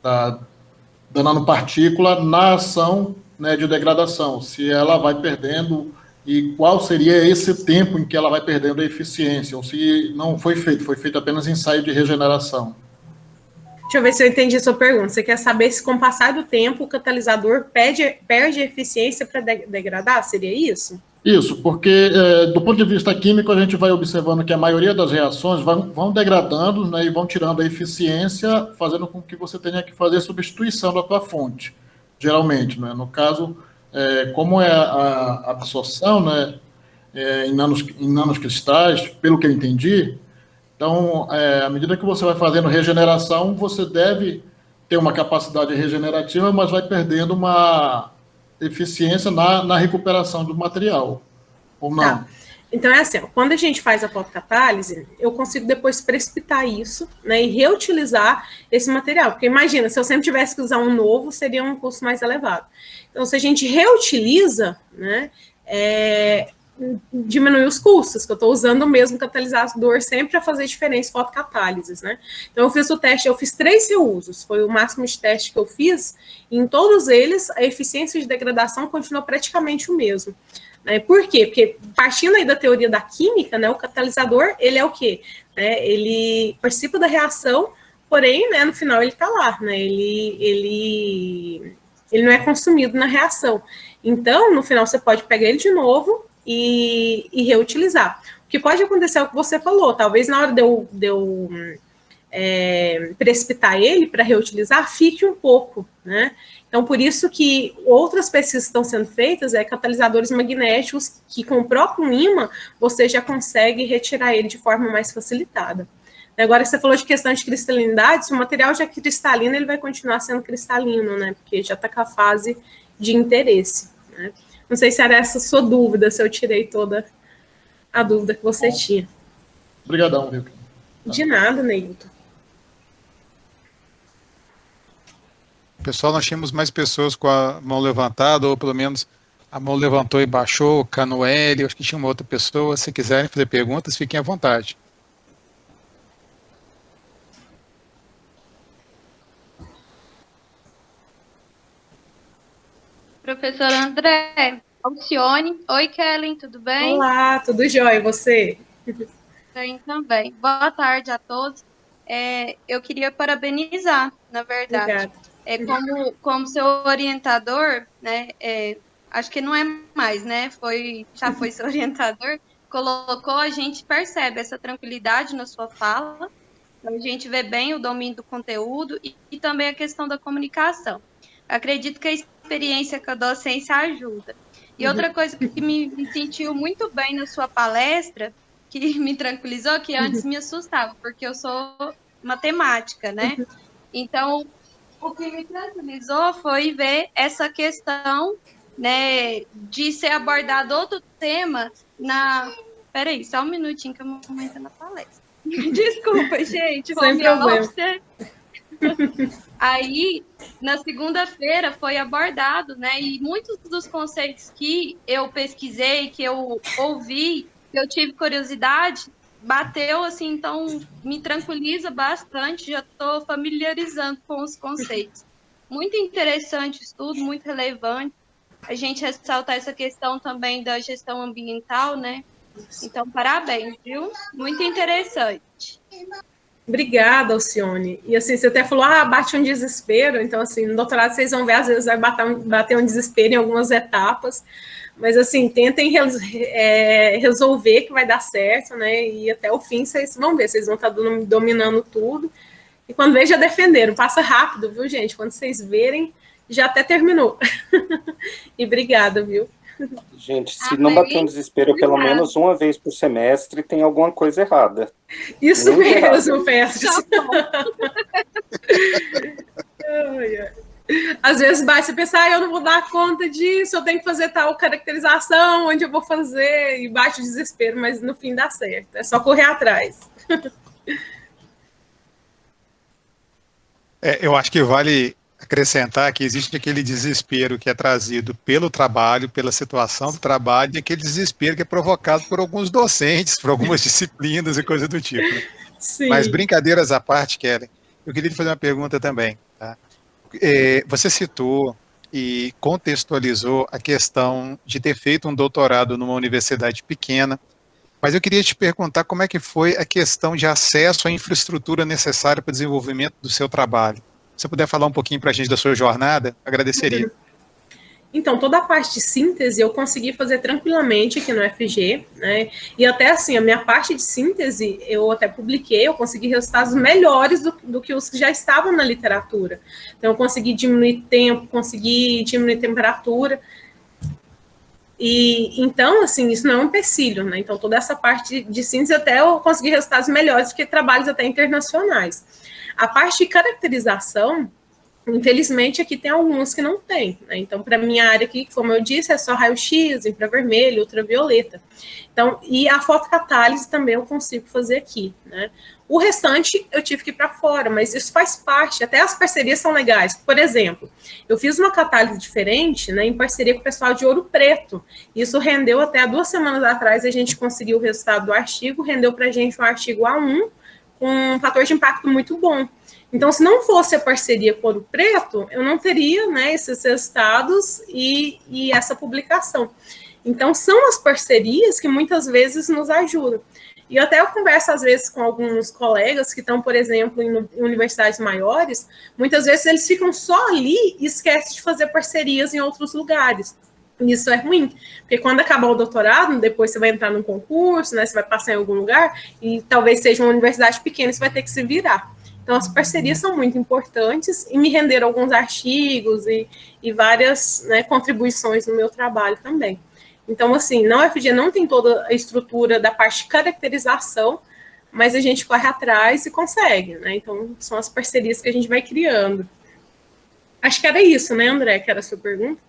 da nanopartícula na ação, né, de degradação, se ela vai perdendo, e qual seria esse tempo em que ela vai perdendo a eficiência, ou se não foi feito apenas ensaio de regeneração. Deixa eu ver se eu entendi a sua pergunta. Você quer saber se, com o passar do tempo, o catalisador perde eficiência para degradar? Seria isso? Isso, porque do ponto de vista químico, a gente vai observando que a maioria das reações vão degradando, né, e vão tirando a eficiência, fazendo com que você tenha que fazer substituição da tua fonte, geralmente, né? No caso, como é a absorção, né, em nanocristais, pelo que eu entendi, então, à medida que você vai fazendo regeneração, você deve ter uma capacidade regenerativa, mas vai perdendo uma eficiência na recuperação do material, ou não? Tá. Então, é assim, ó, quando a gente faz a fotocatálise, eu consigo depois precipitar isso, né, e reutilizar esse material. Porque imagina, se eu sempre tivesse que usar um novo, seria um custo mais elevado. Então, se a gente reutiliza, né, diminui os custos, que eu estou usando o mesmo catalisador sempre para fazer diferentes fotocatálises, né? Então, eu fiz o teste, eu fiz 3 reusos, foi o máximo de teste que eu fiz, e em todos eles, a eficiência de degradação continuou praticamente o mesmo. Por quê? Porque, partindo aí da teoria da química, né, o catalisador, ele é o quê? Ele participa da reação, porém, né, no final ele está lá, né, ele não é consumido na reação. Então, no final, você pode pegar ele de novo e reutilizar. O que pode acontecer é o que você falou, talvez na hora de eu precipitar ele para reutilizar, fique um pouco, né? Então, por isso que outras pesquisas estão sendo feitas, catalisadores magnéticos, que com o próprio ímã, você já consegue retirar ele de forma mais facilitada. Agora, você falou de questão de cristalinidade, se o material já é cristalino, ele vai continuar sendo cristalino, né? Porque já está com a fase de interesse, né? Não sei se era essa a sua dúvida, se eu tirei toda a dúvida que você tinha. Obrigadão, viu? De nada, Neilton. Pessoal, nós tínhamos mais pessoas com a mão levantada, ou pelo menos a mão levantou e baixou, Canoeli, acho que tinha uma outra pessoa. Se quiserem fazer perguntas, fiquem à vontade. Professor André, Alcione. Oi, Kellen, tudo bem? Olá, tudo jóia, e você? Bem também. Boa tarde a todos. Eu queria parabenizar, na verdade. Obrigada. Como seu orientador, né? Acho que não é mais, né? Já foi seu orientador, colocou, a gente percebe essa tranquilidade na sua fala, a gente vê bem o domínio do conteúdo e também a questão da comunicação. Acredito que a experiência com a docência ajuda. E outra coisa que me sentiu muito bem na sua palestra, que me tranquilizou, que antes me assustava, porque eu sou matemática, né? Então, o que me tranquilizou foi ver essa questão, né, de ser abordado outro tema na... Peraí, só um minutinho que a mamãe está na palestra. Desculpa, gente. Sem problema. Aí, na segunda-feira, foi abordado, né? E muitos dos conceitos que eu pesquisei, que eu ouvi, que eu tive curiosidade, bateu, assim, então me tranquiliza bastante, já estou familiarizando com os conceitos. Muito interessante o estudo, muito relevante. A gente ressaltar essa questão também da gestão ambiental, né? Então, parabéns, viu? Muito interessante. Obrigada, Alcione. E assim, você até falou, bate um desespero. Então, assim, no doutorado vocês vão ver, às vezes vai bater um desespero em algumas etapas. Mas, assim, tentem resolver que vai dar certo, né? E até o fim vocês vão ver, vocês vão estar dominando tudo. E quando vê, já defenderam. Passa rápido, viu, gente? Quando vocês verem, já até terminou. E obrigada, viu? Gente, se não bater um desespero pelo menos uma vez por semestre, tem alguma coisa errada. Isso muito mesmo, Petros. Às vezes basta pensar, eu não vou dar conta disso, eu tenho que fazer tal caracterização, onde eu vou fazer, e bate o desespero, mas no fim dá certo. É só correr atrás. Eu acho que vale acrescentar que existe aquele desespero que é trazido pelo trabalho, pela situação do trabalho, e aquele desespero que é provocado por alguns docentes, por algumas disciplinas e coisa do tipo. Sim. Mas brincadeiras à parte, Kellen, eu queria te fazer uma pergunta também. Tá? Você citou e contextualizou a questão de ter feito um doutorado numa universidade pequena, mas eu queria te perguntar como é que foi a questão de acesso à infraestrutura necessária para o desenvolvimento do seu trabalho. Se você puder falar um pouquinho para a gente da sua jornada, agradeceria. Então, toda a parte de síntese eu consegui fazer tranquilamente aqui no FG, né? E até assim, a minha parte de síntese eu até publiquei, eu consegui resultados melhores do que os que já estavam na literatura. Então, eu consegui diminuir tempo, consegui diminuir temperatura. E então, assim, isso não é um empecilho, né? Então, toda essa parte de síntese até eu consegui resultados melhores do que trabalhos até internacionais. A parte de caracterização, infelizmente, aqui tem alguns que não tem, né? Então, para a minha área aqui, como eu disse, é só raio-x, infravermelho, ultravioleta. Então, e a fotocatálise também eu consigo fazer aqui, né? O restante eu tive que ir para fora, mas isso faz parte, até as parcerias são legais. Por exemplo, eu fiz uma catálise diferente, né, em parceria com o pessoal de Ouro Preto. Isso rendeu até há 2 semanas atrás, a gente conseguiu o resultado do artigo, rendeu para a gente um artigo A1, com um fator de impacto muito bom. Então, se não fosse a parceria com Ouro Preto, eu não teria, né, esses resultados e essa publicação. Então, são as parcerias que muitas vezes nos ajudam. E até eu converso, às vezes, com alguns colegas que estão, por exemplo, em universidades maiores, muitas vezes eles ficam só ali e esquecem de fazer parcerias em outros lugares. Isso é ruim, porque quando acabar o doutorado, depois você vai entrar num concurso, né, você vai passar em algum lugar, e talvez seja uma universidade pequena, você vai ter que se virar. Então, as parcerias são muito importantes e me renderam alguns artigos e várias, né, contribuições no meu trabalho também. Então, assim, na UFG não tem toda a estrutura da parte de caracterização, mas a gente corre atrás e consegue, né? Então, são as parcerias que a gente vai criando. Acho que era isso, né, André, que era a sua pergunta?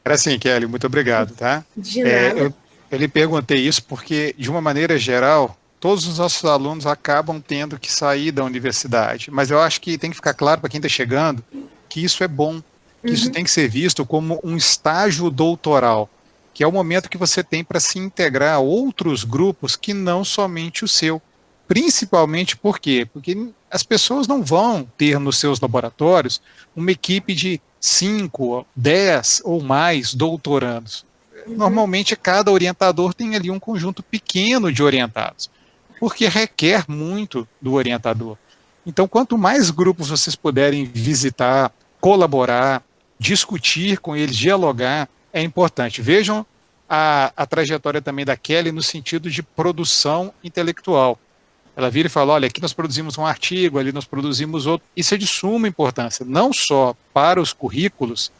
Era assim, Kelly, muito obrigado, tá? De nada. Eu lhe perguntei isso porque, de uma maneira geral, todos os nossos alunos acabam tendo que sair da universidade, mas eu acho que tem que ficar claro para quem está chegando que isso é bom, que isso tem que ser visto como um estágio doutoral, que é o momento que você tem para se integrar a outros grupos que não somente o seu. Principalmente por quê? Porque as pessoas não vão ter nos seus laboratórios uma equipe de 5, 10 ou mais doutorandos. Normalmente, cada orientador tem ali um conjunto pequeno de orientados, porque requer muito do orientador. Então, quanto mais grupos vocês puderem visitar, colaborar, discutir com eles, dialogar, é importante. Vejam a trajetória também da Kelly no sentido de produção intelectual. Ela vira e fala, olha, aqui nós produzimos um artigo, ali nós produzimos outro. Isso é de suma importância, não só para os currículos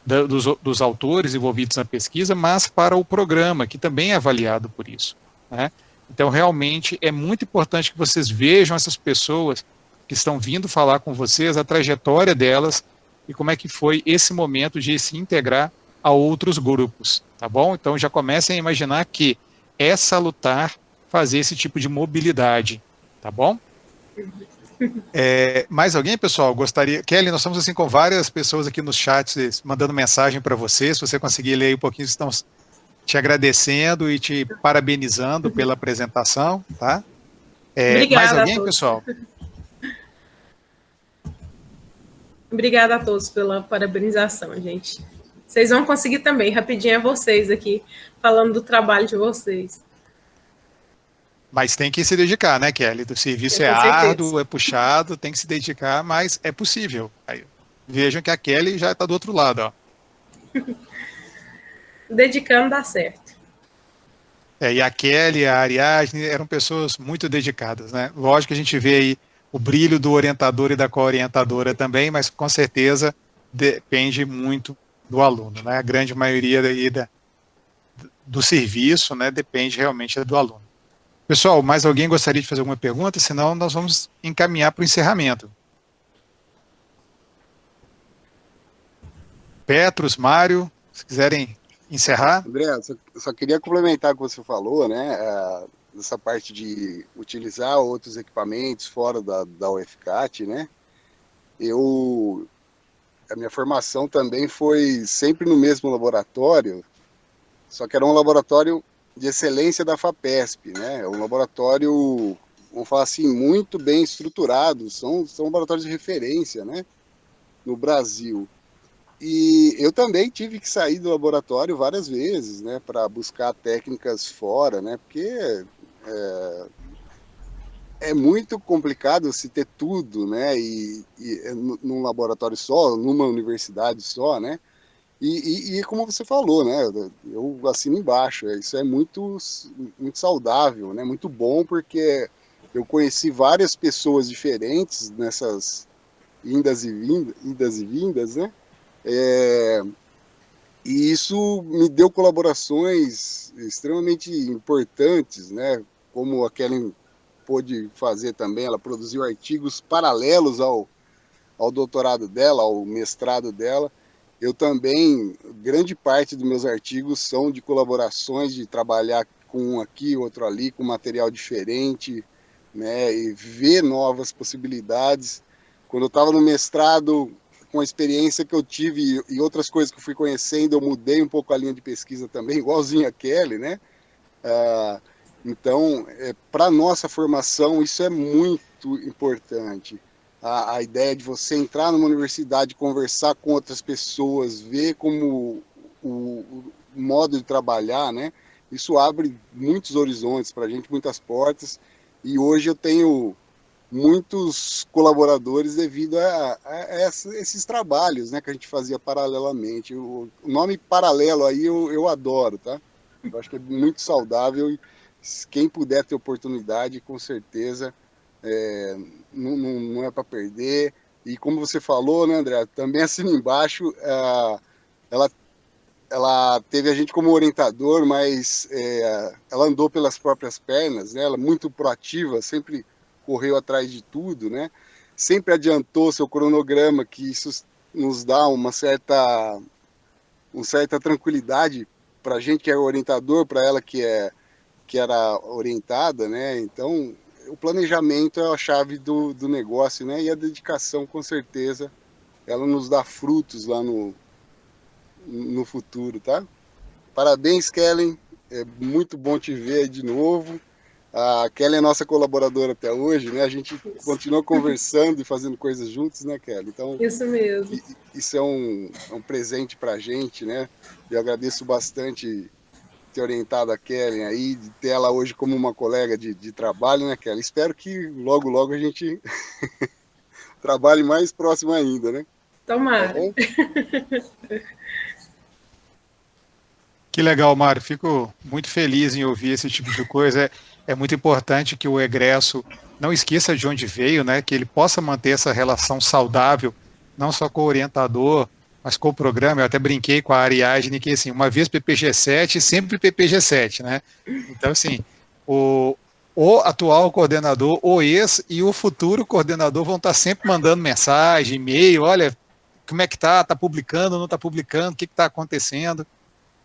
dos autores envolvidos na pesquisa, mas para o programa, que também é avaliado por isso, né? Então, realmente, é muito importante que vocês vejam essas pessoas que estão vindo falar com vocês, a trajetória delas e como é que foi esse momento de se integrar a outros grupos, tá bom? Então, já comecem a imaginar que é salutar fazer esse tipo de mobilidade, tá bom? Mais alguém, pessoal? Gostaria... Kelly, nós estamos assim com várias pessoas aqui nos chats mandando mensagem para você. Se você conseguir ler um pouquinho, estamos te agradecendo e te parabenizando pela apresentação, tá? Mais alguém, pessoal? Obrigada a todos pela parabenização, gente. Vocês vão conseguir também, rapidinho, vocês aqui, falando do trabalho de vocês. Mas tem que se dedicar, né, Kelly? O serviço é árduo, é puxado, tem que se dedicar, mas é possível. Aí, vejam que a Kelly já está do outro lado, ó. Dedicando dá certo. E a Kelly, a Ariadne eram pessoas muito dedicadas, né? Lógico que a gente vê aí o brilho do orientador e da co-orientadora também, mas com certeza depende muito do aluno, né? A grande maioria daí do serviço, né, depende realmente do aluno. Pessoal, mais alguém gostaria de fazer alguma pergunta? Senão nós vamos encaminhar para o encerramento. Petros, Mário, se quiserem encerrar. André, só queria complementar o que você falou, né? Essa parte de utilizar outros equipamentos fora da UFCAT, né? A minha formação também foi sempre no mesmo laboratório, só que era um laboratório de excelência da FAPESP, né? Um laboratório, vamos falar assim, muito bem estruturado, são laboratórios de referência, né? No Brasil. E eu também tive que sair do laboratório várias vezes, né? Para buscar técnicas fora, né? Porque é muito complicado se ter tudo, né? E num laboratório só, numa universidade só, né? E como você falou, né, eu assino embaixo, isso é muito saudável, né, muito bom, porque eu conheci várias pessoas diferentes nessas idas e vindas, né, e isso me deu colaborações extremamente importantes, né, como a Kelly pôde fazer também, ela produziu artigos paralelos ao doutorado dela, ao mestrado dela. Eu também, grande parte dos meus artigos são de colaborações, de trabalhar com um aqui, outro ali, com material diferente, né, e ver novas possibilidades. Quando eu estava no mestrado, com a experiência que eu tive e outras coisas que eu fui conhecendo, eu mudei um pouco a linha de pesquisa também, igualzinho a Kelly, né? Então, para a nossa formação, isso é muito importante. A ideia de você entrar numa universidade, conversar com outras pessoas, ver como o modo de trabalhar, né? isso abre muitos horizontes para a gente, muitas portas, e hoje eu tenho muitos colaboradores devido a esses trabalhos, né, que a gente fazia paralelamente. O nome paralelo aí eu adoro, tá? Eu acho que é muito saudável e quem puder ter oportunidade, com certeza, não é para perder. E como você falou, né, André, também assina embaixo, ela teve a gente como orientador, mas ela andou pelas próprias pernas, né? Ela é muito proativa, sempre correu atrás de tudo, né? Sempre adiantou seu cronograma, que isso nos dá uma certa tranquilidade para a gente que é orientador, para ela que era orientada, né? Então, o planejamento é a chave do negócio, né? E a dedicação, com certeza, ela nos dá frutos lá no futuro, tá? Parabéns, Kellen. É muito bom te ver de novo. A Kellen é nossa colaboradora até hoje, né? A gente continua conversando e fazendo coisas juntos, né, Kellen? Então, isso mesmo. Isso é um presente para a gente, né? Eu agradeço bastante ter orientado a Kellen aí, de ter ela hoje como uma colega de trabalho, né, Kellen? Espero que logo, logo a gente trabalhe mais próximo ainda, né? Tomara. Que legal, Mário. Fico muito feliz em ouvir esse tipo de coisa. É muito importante que o egresso não esqueça de onde veio, né? Que ele possa manter essa relação saudável, não só com o orientador, mas com o programa. Eu até brinquei com a Ariadne que, assim, uma vez PPG7, sempre PPG7, né? Então, assim, o atual coordenador, o ex e o futuro coordenador vão estar sempre mandando mensagem, e-mail, olha, como é que tá publicando, não está publicando, o que está acontecendo?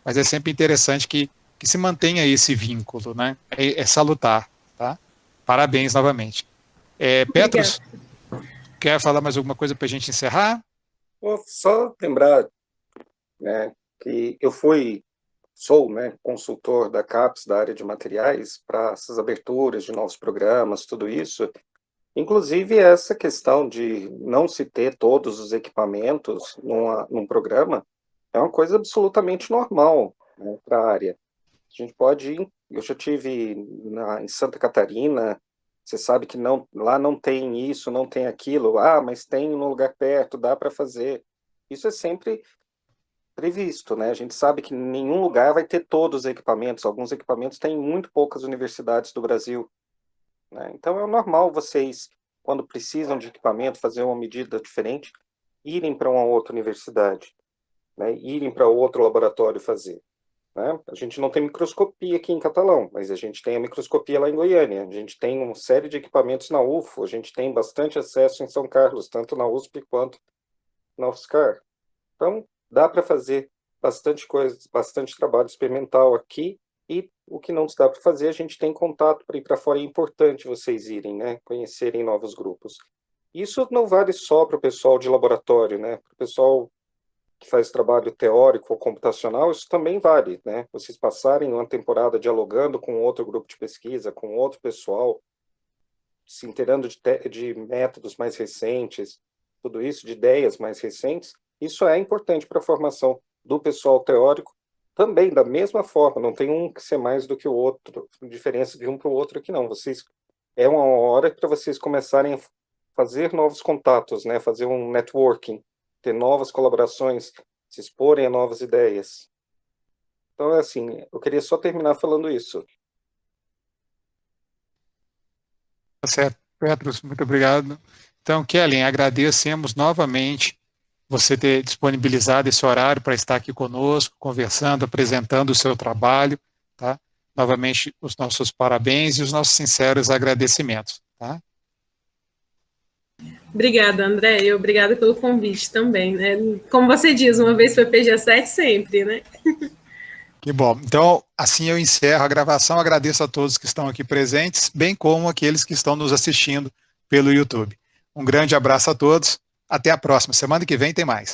Mas é sempre interessante que se mantenha esse vínculo, né? É salutar, tá? Parabéns novamente. Petrus, quer falar mais alguma coisa para a gente encerrar? Vou só lembrar, né, que eu sou, né, consultor da CAPES, da área de materiais, para essas aberturas de novos programas, tudo isso. Inclusive, essa questão de não se ter todos os equipamentos num programa é uma coisa absolutamente normal, né, para a área. A gente pode ir, eu já estive em Santa Catarina, você sabe que lá não tem isso, não tem aquilo, mas tem no lugar perto, dá para fazer. Isso é sempre previsto, né? A gente sabe que nenhum lugar vai ter todos os equipamentos, alguns equipamentos têm muito poucas universidades do Brasil, né? Então é normal vocês, quando precisam de equipamento, fazer uma medida diferente, irem para uma outra universidade, né? Irem para outro laboratório fazer. Né? A gente não tem microscopia aqui em Catalão, mas a gente tem a microscopia lá em Goiânia, a gente tem uma série de equipamentos na UFO, a gente tem bastante acesso em São Carlos, tanto na USP quanto na UFSCar. Então, dá para fazer bastante coisa, bastante trabalho experimental aqui, e o que não dá para fazer, a gente tem contato para ir para fora, é importante vocês irem, né? Conhecerem novos grupos. Isso não vale só para o pessoal de laboratório, né? Para o pessoal que faz trabalho teórico ou computacional, isso também vale, né? Vocês passarem uma temporada dialogando com outro grupo de pesquisa, com outro pessoal, se inteirando de métodos mais recentes, tudo isso, de ideias mais recentes, isso é importante para a formação do pessoal teórico, também da mesma forma, não tem um que ser mais do que o outro, diferença de um para o outro aqui não. É uma hora para vocês começarem a fazer novos contatos, né? Fazer um networking, ter novas colaborações, se exporem a novas ideias. Então, é assim, eu queria só terminar falando isso. Tá certo, Petrus, muito obrigado. Então, Kellen, agradecemos novamente você ter disponibilizado esse horário para estar aqui conosco, conversando, apresentando o seu trabalho, tá? Novamente, os nossos parabéns e os nossos sinceros agradecimentos, tá? Obrigada, André, e obrigada pelo convite também, né? Como você diz, uma vez foi PG7, sempre, né? Que bom. Então, assim eu encerro a gravação. Agradeço a todos que estão aqui presentes, bem como aqueles que estão nos assistindo pelo YouTube. Um grande abraço a todos. Até a próxima. Semana que vem tem mais.